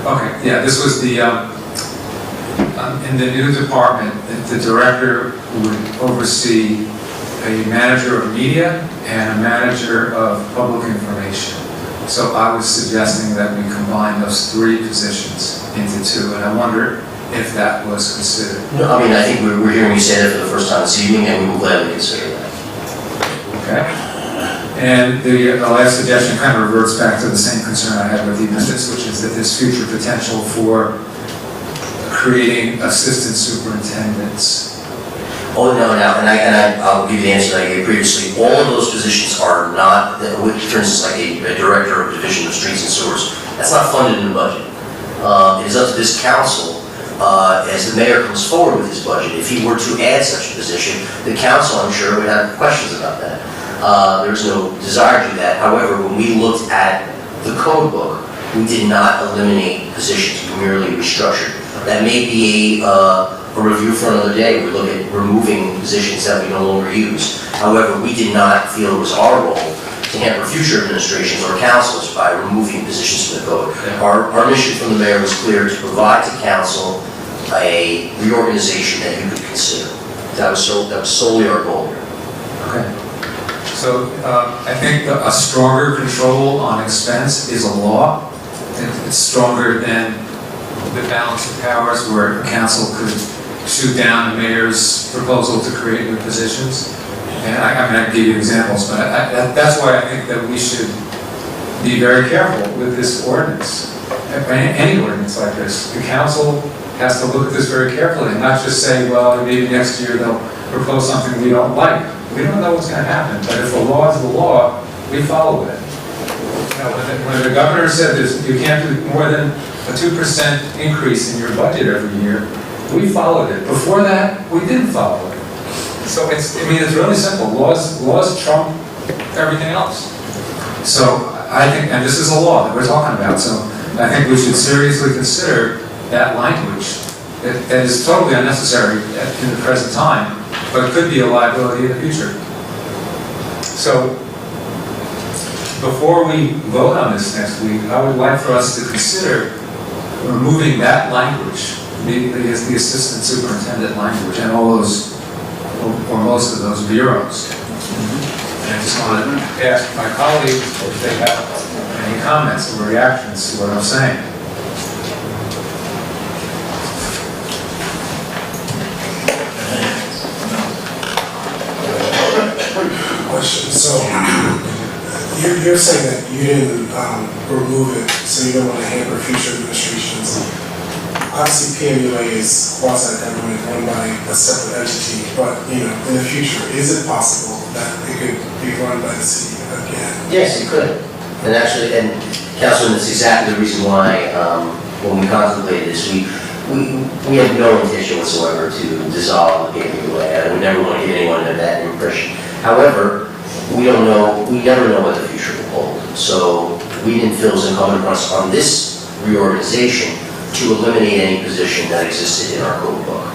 Okay, yeah, this was the, in the new department, the director would oversee a manager of media and a manager of public information. So I was suggesting that we combine those 3 positions into 2, and I wonder if that was considered. No, I mean, I think we're hearing you say that for the first time this evening, and we will gladly consider that. Okay. And the last suggestion kind of reverts back to the same concern I had with the admissions, which is that there's future potential for creating assistant superintendents. Oh, no, and I'll give you the answer that I gave previously. All of those positions are not, for instance, like a director of division of streets and sewers, that's not funded in the budget. It is up to this council, as the mayor comes forward with his budget, if he were to add such a position, the council, I'm sure, would have questions about that. There's no desire to do that. However, when we looked at the code book, we did not eliminate positions, we merely restructured. That may be a review for another day. We look at removing positions that we no longer use. However, we did not feel it was our role to hamper future administrations or councils by removing positions from the code. Our mission from the mayor was clear, to provide to council a reorganization that you could consider. That was solely our goal here. Okay. So I think a stronger control on expense is a law. It's stronger than the balance of powers where a council could shoot down the mayor's proposal to create new positions. And I can give you examples, but that's why I think that we should be very careful with this ordinance. Any ordinance like this, the council has to look at this very carefully and not just say, well, maybe next year they'll propose something we don't like. We don't know what's going to happen, but if the law is the law, we follow it. When the governor said this, you can't do more than a 2% increase in your budget every year, we followed it. Before that, we didn't follow it. So it's really simple. Laws trump everything else. So I think, and this is a law that we're talking about, so I think we should seriously consider that language that is totally unnecessary in the present time, but could be a liability in the future. So before we vote on this next week, I would like for us to consider removing that language, the assistant superintendent language, and all those, or most of those bureaus. And I just want to ask my colleagues if they have any comments or reactions to what I'm saying. Question. So you're saying that you didn't remove it, so you don't want to hamper future administrations. Obviously, PMUA is quasi-government run by a separate entity, but in the future, is it possible that it could be run by the city again? Yes, it could. And actually, and Councilman, that's exactly the reason why, when we contemplated this, we had no intention whatsoever to dissolve the PMUA. I would never want to give anyone that impression. However, we never know what the future will hold. So we didn't feel it was incumbent on us on this reorganization to eliminate any position that existed in our code book.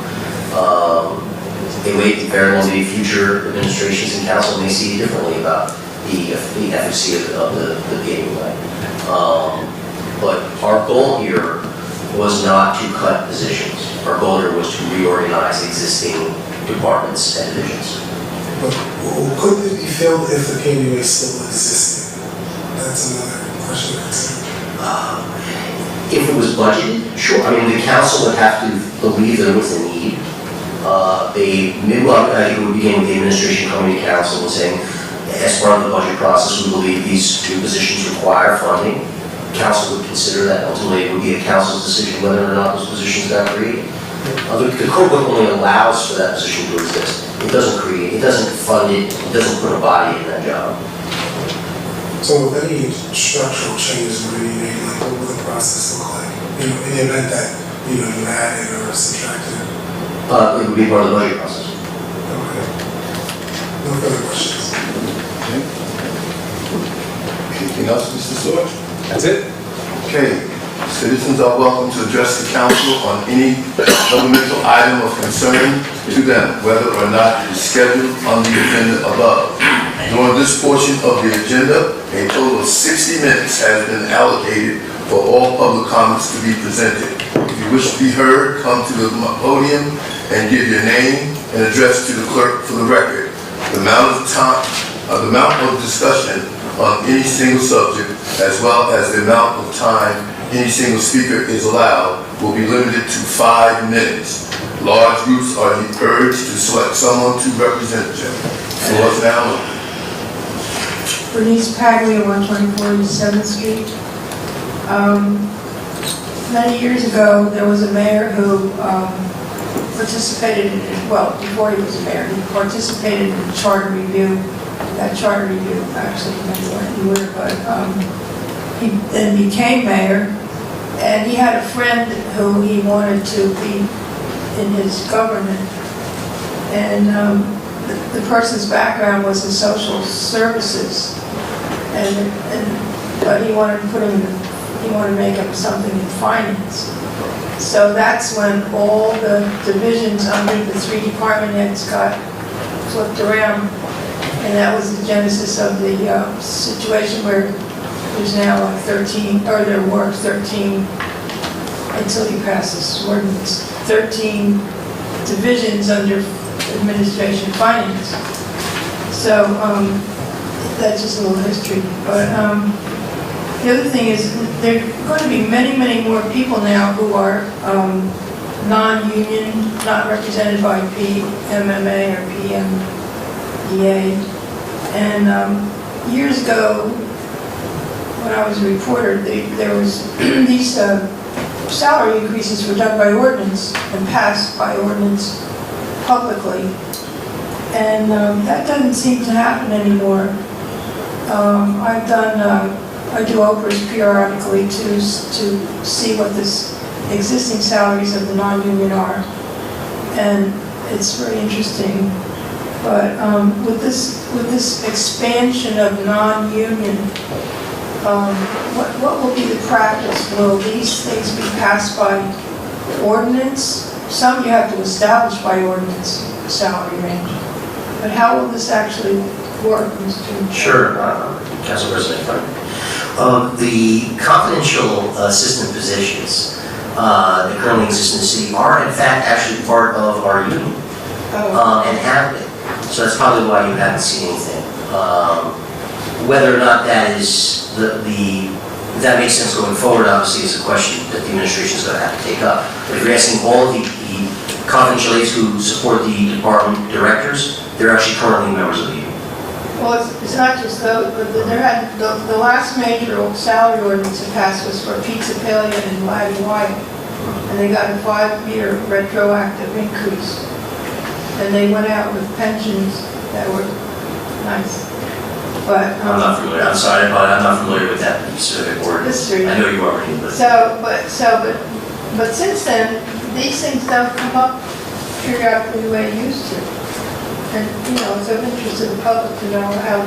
It may very well be future administrations and council may see differently about the efficacy of the PMUA. But our goal here was not to cut positions. Our goal here was to reorganize existing departments and divisions. But could it be filled if the PMUA still existed? That's another question to consider. If it was budgeted, sure. I mean, the council would have to believe there was a need. I think it would begin with the administration coming to council and saying, as part of the budget process, we believe these two positions require funding. Council would consider that. Ultimately, it would be a council's decision whether or not those positions got created. The code book only allows for that position to exist. It doesn't create, it doesn't fund it, it doesn't put a body in that job. So with any structural changes that we made, like what would the process look like? You know, in the event that, you know, you added or subtracted? It would be part of the budget process. Okay. No further questions. Okay. Anything else, Mr. Stewart? That's it? Okay. Citizens are welcome to address the council on any governmental item of concern to them, whether or not it is scheduled on the agenda above. During this portion of the agenda, a total of 60 minutes has been allocated for all public comments to be presented. If you wish to be heard, come to the podium and give your name and address to the clerk for the record. The amount of discussion on any single subject, as well as the amount of time any single speaker is allowed, will be limited to 5 minutes. Large groups are urged to select someone to represent them. Floor is now open. Bernice Paglia, 124 East 7th Street. Many years ago, there was a mayor who participated in, well, before he was a mayor, he participated in the charter review. That charter review, actually, you were, but he then became mayor, and he had a friend who he wanted to be in his government. And the person's background was in social services, but he wanted to put him in, he wanted to make him something in finance. So that's when all the divisions under the 3 department heads got flipped around, and that was the genesis of the situation where there's now like 13, or there were 13, until you pass this ordinance, 13 divisions under administration finance. So that's just a little history. But the other thing is there are going to be many, many more people now who are non-union, not represented by PMMA or PMEA. And years ago, when I was a reporter, there was these salary increases were done by ordinance and passed by ordinance publicly, and that doesn't seem to happen anymore. I do Oprah's periodically to see what this existing salaries of the non-union are, and it's very interesting. But with this expansion of non-union, what will be the practice? Will these things be passed by ordinance? Some you have to establish by ordinance, salary range. But how will this actually work, Mr. Sure, Council President. The confidential assistant positions that currently exist in the city are in fact actually part of our union and have been. So that's probably why you haven't seen anything. Whether or not that is if that makes sense going forward, obviously is a question that the administration is going to have to take up. But if you're asking all the confidential aides who support the department directors, they're actually currently members of the union. Well, it's not just those, but the last major salary ordinance that passed was for Pizza Palia and Laddie Wyatt. And they got a 5-year retroactive increase. And they went out with pensions that were nice. But I'm not familiar. I'm sorry, but I'm not familiar with that specific ordinance. I know you are, but but since then, these things don't come up periodically the way it used to. And it's of interest to the public to know how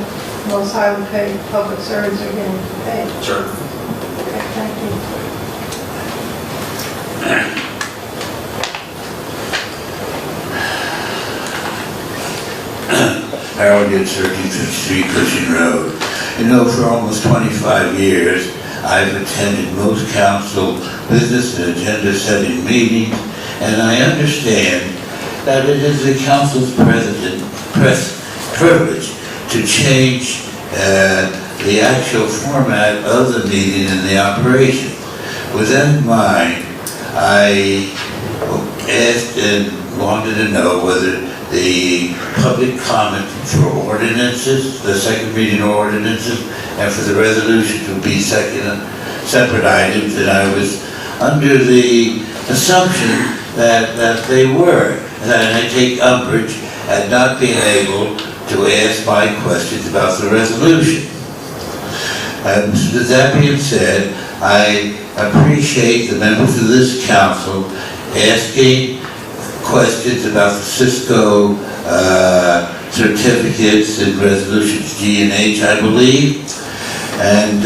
most highly paid public servants are getting paid. Sure. Okay, thank you. Harold Gets 35th Street, Cushing Road. For almost 25 years, I've attended most council business and agenda-setting meetings, and I understand that it is the council's privilege to change the actual format of the meeting and the operation. With that in mind, I asked and wanted to know whether the public comment for ordinances, the second reading ordinances, and for the resolutions would be separate items, and I was under the assumption that they were. And I take umbrage at not being able to ask my questions about the resolution. With that being said, I appreciate the members of this council asking questions about the Cisco certificates and resolutions G and H, I believe. And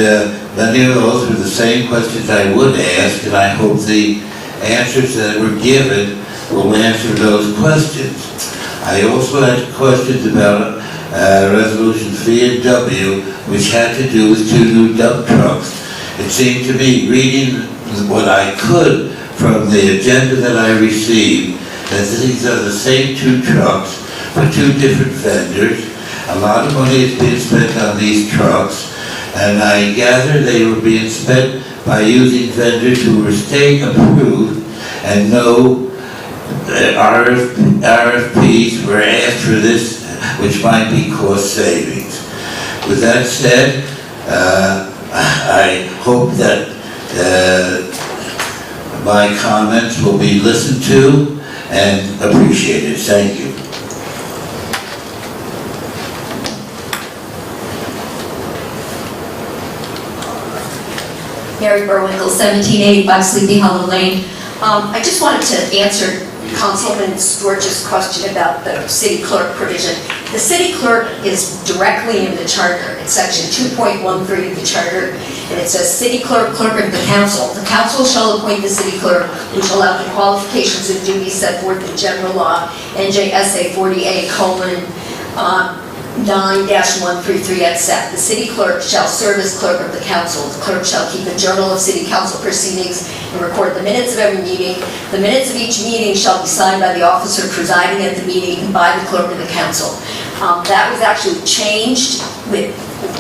many of those were the same questions I would ask, and I hope the answers that were given will answer those questions. I also had questions about Resolution V and W, which had to do with 2 new dump trucks. It seemed to me, reading what I could from the agenda that I received, that these are the same 2 trucks for 2 different vendors. A lot of money is being spent on these trucks, and I gather they were being spent by using vendors who were state approved, and no RFPs were asked for this, which might be cost savings. With that said, I hope that my comments will be listened to and appreciated. Thank you. Mary Burwinkle, 1785 Sleepy Hollow Lane. I just wanted to answer Councilman George's question about the city clerk provision. The city clerk is directly in the charter. It's section 2.13 of the charter, and it says, city clerk, clerk of the council. The council shall appoint the city clerk, who shall have the qualifications and duties set forth in general law, NJSA 40A:9-133 et seq. The city clerk shall serve as clerk of the council. The clerk shall keep a journal of city council proceedings and record the minutes of every meeting. The minutes of each meeting shall be signed by the officer presiding at the meeting and by the clerk of the council. That was actually changed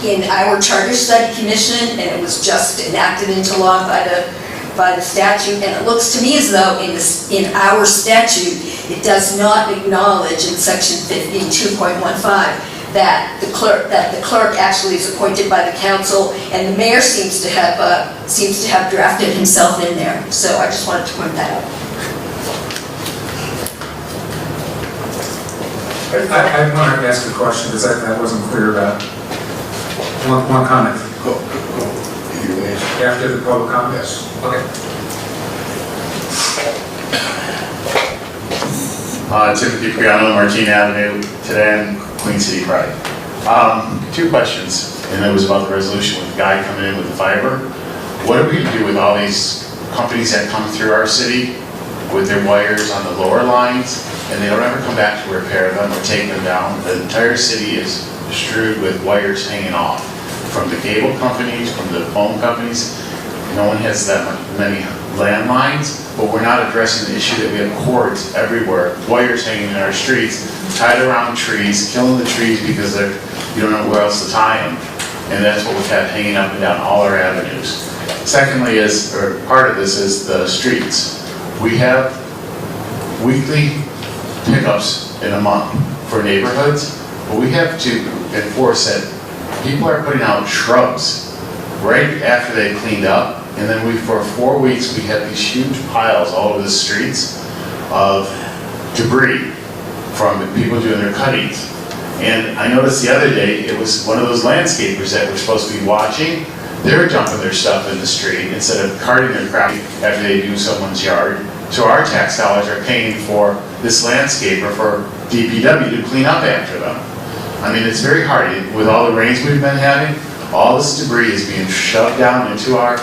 in our Charter Study Commission, and it was just enacted into law by the statute. And it looks to me as though in our statute, it does not acknowledge in section 2.15 that the clerk actually is appointed by the council, and the mayor seems to have drafted himself in there. So I just wanted to point that out. I want to ask a question because I wasn't clear about one comment. Go. After the public comment? Yes. Okay. Timothy Priano, Martine Avenue, today in Queen City Pride. 2 questions, and it was about the resolution with the guy coming in with the fiber. What are we going to do with all these companies that come through our city with their wires on the lower lines, and they don't ever come back to repair them or take them down? The entire city is strewed with wires hanging off, from the cable companies, from the phone companies. No one has that many landlines, but we're not addressing the issue that we have cords everywhere, wires hanging in our streets, tied around trees, killing the trees because you don't know where else to tie them. And that's what we've had hanging up and down all our avenues. Secondly, part of this is the streets. We have weekly pickups in a month for neighborhoods, but we have to enforce that people are putting out shrubs right after they've cleaned up. And then for 4 weeks, we had these huge piles all over the streets of debris from the people doing their cuttings. And I noticed the other day, it was one of those landscapers that were supposed to be watching. They were dumping their stuff in the street instead of carting their crap after they do someone's yard. So our tax dollars are paying for this landscaper for DPW to clean up after them. I mean, it's very hard. With all the rains we've been having, all this debris is being shoved down into our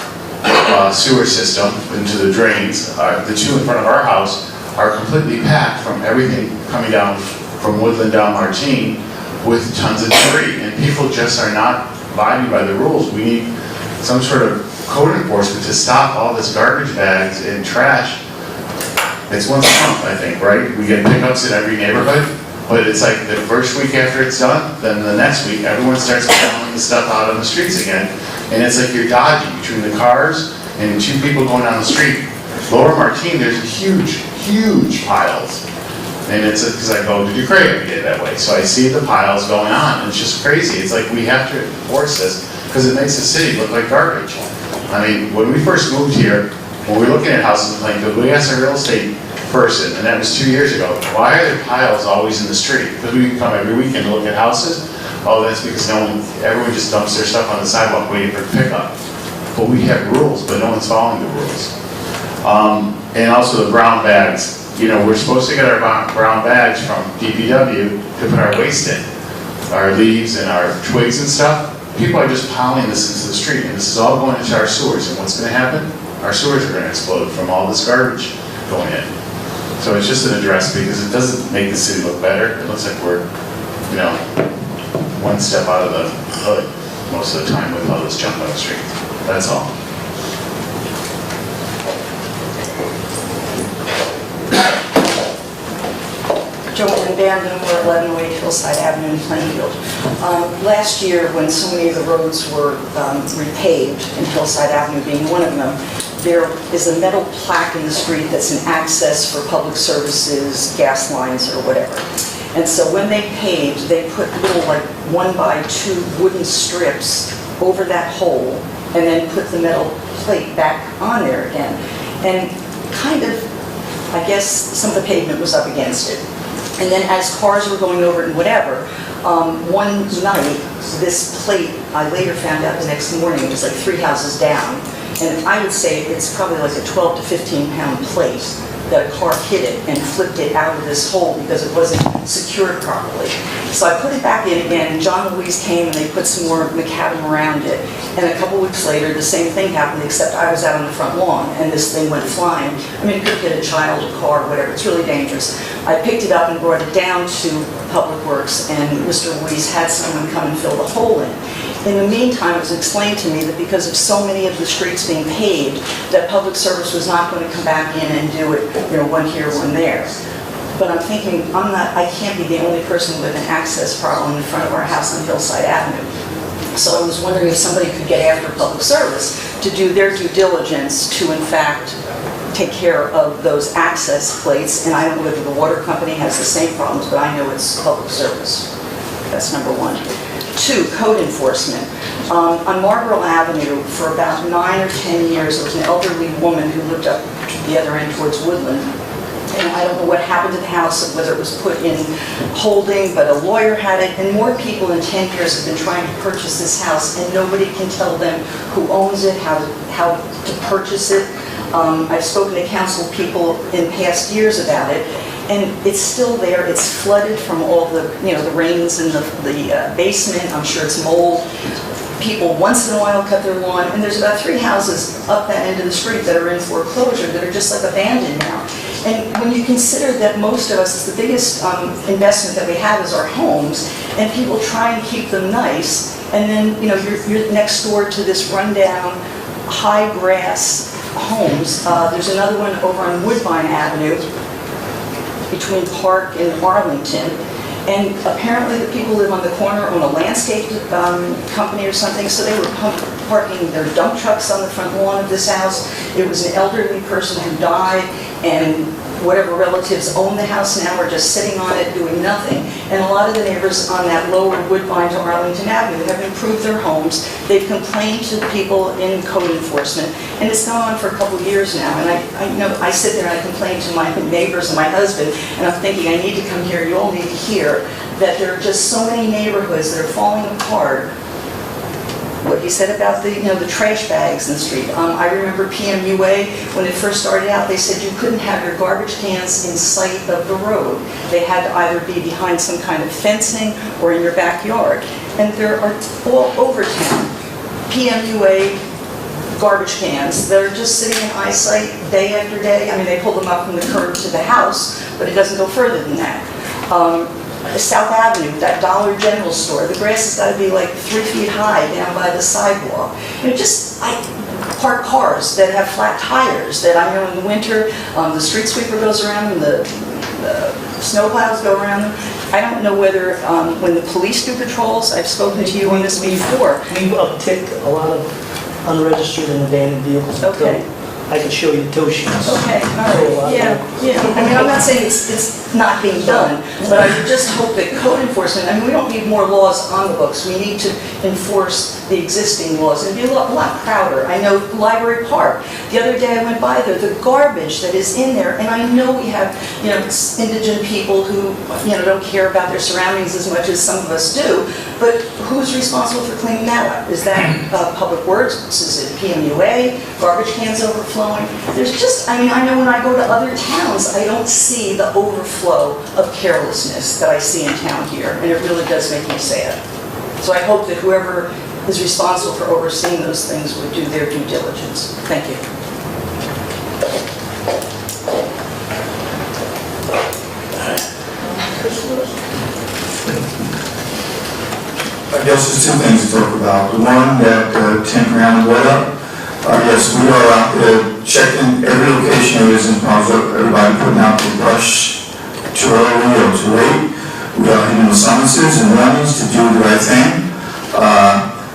sewer system, into the drains. The 2 in front of our house are completely packed from everything coming down from Woodland down Martine with tons of debris, and people just are not abiding by the rules. We need some sort of code enforcement to stop all this garbage bags and trash. It's once a month, I think, right? We get pickups in every neighborhood, but it's like the first week after it's done, then the next week everyone starts throwing the stuff out on the streets again. And it's like you're dodging between the cars and 2 people going down the street. Lower Martine, there's huge piles. And it's because I go to Ducray every day that way. So I see the piles going on, and it's just crazy. It's like we have to enforce this because it makes the city look like garbage. I mean, when we first moved here, when we were looking at houses in Plainfield, we asked our real estate person, and that was 2 years ago. Why are there piles always in the street? Because we come every weekend to look at houses. Oh, that's because everyone just dumps their stuff on the sidewalk waiting for pickup. But we have rules, but no one's following the rules. And also the brown bags. You know, we're supposed to get our brown bags from DPW to put our waste in. Our leaves and our twigs and stuff. People are just piling this into the street, and this is all going into our sewers. And what's going to happen? Our sewers are going to explode from all this garbage going in. So it's just an address because it doesn't make the city look better. It looks like we're, you know, one step out of the hood most of the time with all this junk on the street. That's all. Joanne Bandon, we're 1108 Hillside Avenue in Plainfield. Last year, when so many of the roads were repaved, and Hillside Avenue being one of them, there is a metal plaque in the street that's an access for public services, gas lines, or whatever. And so when they paved, they put little like 1x2 wooden strips over that hole, and then put the metal plate back on there again. And kind of, I guess, some of the pavement was up against it. And then as cars were going over it and whatever, one night, this plate, I later found out the next morning, it was like 3 houses down. And I would say it's probably like a 12 to 15 pound plate that a car hit it and flipped it out of this hole because it wasn't secured properly. So I put it back in again, and John and Louise came and they put some more macadam around it. And a couple weeks later, the same thing happened, except I was out on the front lawn and this thing went flying. I mean, it could hit a child, a car, whatever. It's really dangerous. I picked it up and brought it down to Public Works, and Mr. Louise had someone come and fill the hole in. In the meantime, it was explained to me that because of so many of the streets being paved, that Public Service was not going to come back in and do it, you know, one here, one there. But I'm thinking, I can't be the only person with an access problem in front of our house on Hillside Avenue. So I was wondering if somebody could get after Public Service to do their due diligence to, in fact, take care of those access plates. And I don't know whether the water company has the same problems, but I know it's Public Service. That's number one. 2, code enforcement. On Marlborough Avenue, for about 9 or 10 years, there was an elderly woman who lived up the other end towards Woodland. And I don't know what happened to the house, whether it was put in holding, but a lawyer had it. And more people in 10 years have been trying to purchase this house, and nobody can tell them who owns it, how to purchase it. I've spoken to council people in past years about it. And it's still there. It's flooded from all the, you know, the rains in the basement. I'm sure it's mold. People once in a while cut their lawn, and there's about 3 houses up that end of the street that are in foreclosure that are just like abandoned now. And when you consider that most of us, the biggest investment that we have is our homes, and people try and keep them nice, and then, you know, you're next door to this rundown, high grass homes. There's another one over on Woodbine Avenue, between Park and Arlington, and apparently the people live on the corner own a landscape company or something, so they were parking their dump trucks on the front lawn of this house. It was an elderly person who died, and whatever relatives own the house now are just sitting on it doing nothing. And a lot of the neighbors on that lower Woodbine to Arlington Avenue have improved their homes. They've complained to the people in code enforcement, and it's gone on for a couple of years now. And I sit there and I complain to my neighbors and my husband, and I'm thinking, I need to come here, you all need to hear that there are just so many neighborhoods that are falling apart. What he said about the trash bags in the street. I remember PMUA, when it first started out, they said you couldn't have your garbage cans in sight of the road. They had to either be behind some kind of fencing or in your backyard. And there are all over town PMUA garbage cans that are just sitting in eyesight day after day. I mean, they pull them up from the curb to the house, but it doesn't go further than that. South Avenue, that Dollar General store, the grass has got to be like 3 feet high down by the sidewalk. You know, I park cars that have flat tires that I know in the winter, the street sweeper goes around them, the snow plows go around them. I don't know whether, when the police do patrols, I've spoken to you on this before. We've upticked a lot of unregistered and abandoned vehicles. Okay. I can show you the tow sheets. Okay, all right, yeah. I mean, I'm not saying it's not being done, but I just hope that code enforcement, I mean, we don't need more laws on the books. We need to enforce the existing laws and be a lot prouder. I know Library Park, the other day I went by there, the garbage that is in there, and I know we have, indigent people who, don't care about their surroundings as much as some of us do, but who's responsible for cleaning that up? Is that Public Works? Is it PMUA? Garbage cans overflowing? There's just, I know when I go to other towns, I don't see the overflow of carelessness that I see in town here, and it really does make me sad. So I hope that whoever is responsible for overseeing those things would do their due diligence. Thank you. I guess there's two things to talk about. The one that Tim Brown brought up, yes, we are out there checking every location there is in Brunswick, everybody putting out the brush too early or too late. We are hitting the summonses and warnings to do the right thing.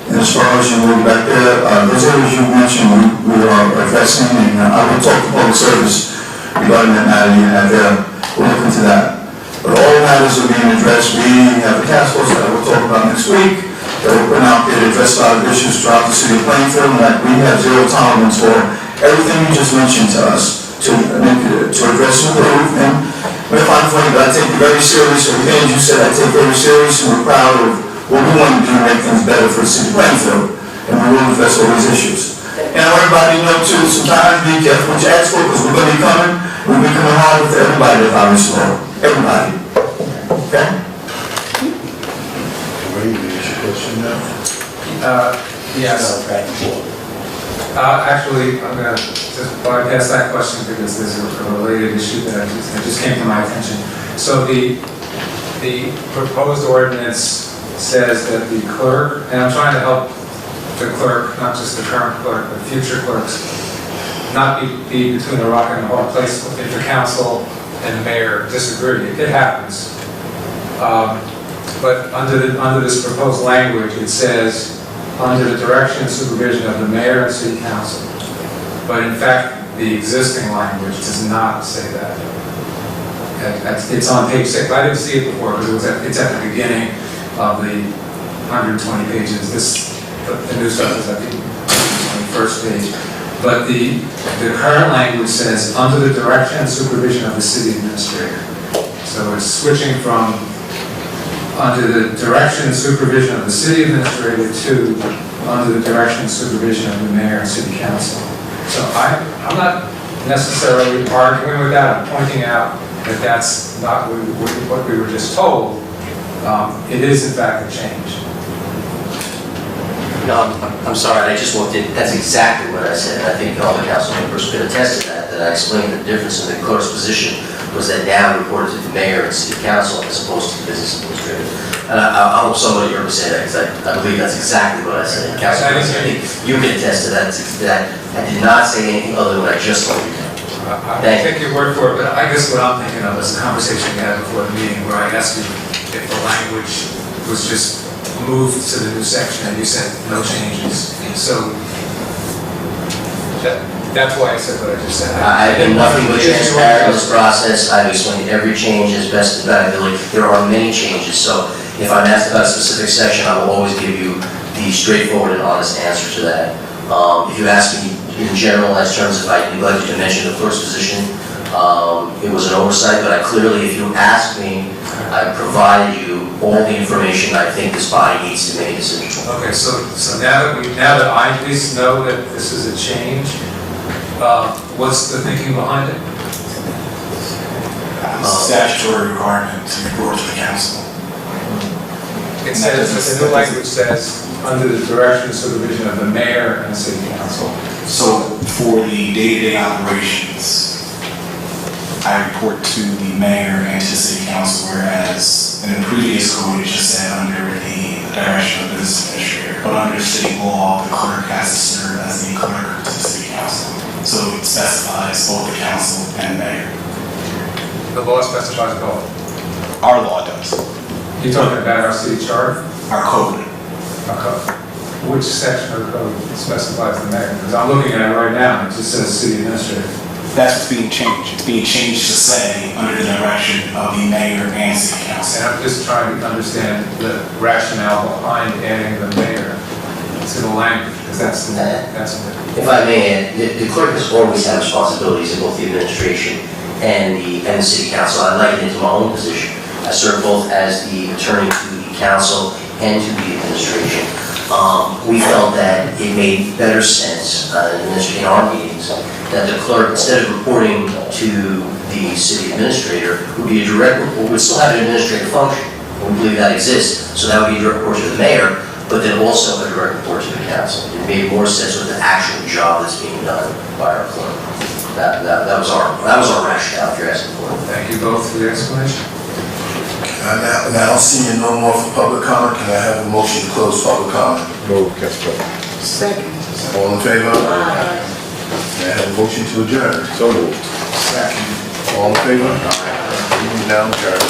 And as far as you move back there, those areas you mentioned, we are addressing, and I will talk to public service regarding that matter you have there. We'll look into that. But all matters are being addressed. We have a task force that we'll talk about next week that will put out there to address a lot of issues throughout the city of Plainfield, and that we have zero tolerance for everything you just mentioned to us to address and improve. And we're fine for you, but I take it very serious. Everything you said I take very serious, and we're proud of what we want to do to make things better for the city of Plainfield, and we will address all these issues. And I want everybody to know too, sometimes be careful what you ask for, because we're going to be coming. We'll be coming hard with everybody that violates the law. Everybody. Okay? Ready to ask your question now? Yes. Actually, I'm going to just bypass that question because there's a related issue that just came to my attention. So the proposed ordinance says that the clerk, and I'm trying to help the clerk, not just the current clerk, but future clerks, not be between a rock and a hard place if the council and the mayor disagree. It happens. But under this proposed language, it says, under the direction and supervision of the mayor and city council. But in fact, the existing language does not say that. It's on page 6. I didn't see it before because it's at the beginning of the 120 pages. The new stuff is at the 21st page. But the current language says, under the direction and supervision of the city administrator. So it's switching from under the direction and supervision of the city administrator to under the direction and supervision of the mayor and city council. So I'm not necessarily arguing with that. I'm pointing out that that's not what we were just told. It is in fact a change. No, I'm sorry, I just walked in, that's exactly what I said. I think all the council members could attest to that I explained the difference in the clerk's position was that now reported to the mayor and city council as opposed to the business administrator. And I hope somebody heard me say that, because I believe that's exactly what I said. Councilman, I think you can attest to that, I did not say anything other than what I just told you. I take your word for it, but I guess what I'm thinking of is the conversation we had before the meeting where I asked you if the language was just moved to the new section and you said no changes. So that's why I said what I just said. I've been nothing but transparent in this process. I've explained every change as best as my ability. There are many changes, so if I'm asked about a specific section, I will always give you the straightforward and honest answer to that. If you ask me in generalized terms if I neglected to mention the clerk's position, it was an oversight, but I clearly, if you ask me, I provided you all the information I think this body needs to make a decision. Okay, so now that I at least know that this is a change, what's the thinking behind it? Statutory requirement to report to the council. It says, the new language says, under the direction and supervision of the mayor and the city council. So for the day-to-day operations, I report to the mayor and to the city council, whereas in the previous code, it just said under the direction of the business administrator. But under city law, the clerk has to serve as the clerk to the city council. So it specifies both the council and the mayor. The law specifies both? Our law does. You're talking about our city charter? Our code. Our code. which section of the code specifies the mayor? Because I'm looking at it right now, and it just says city administrator. That's what's being changed. It's being changed to say, under the direction of the mayor and city council. And I'm just trying to understand the rationale behind adding the mayor to the language, because that's the. If I may, the clerk has always had responsibilities in both the administration and the city council. I liken it to my own position. I serve both as the attorney to the council and to the administration. We felt that it made better sense in our meetings that the clerk, instead of reporting to the city administrator, would be a direct report, would still have an administrative function. We believe that exists, so that would be a direct report to the mayor, but then also a direct report to the council. It made more sense with the actual job that's being done by our clerk. That was our rationale, if you're asking for it. Thank you both for the explanation. Now, seeing no more for public comment, can I have a motion to close public comment? Move, Council President. Second. All in favor? May I have a motion to adjourn? So moved. Second. All in favor? Meeting now adjourned.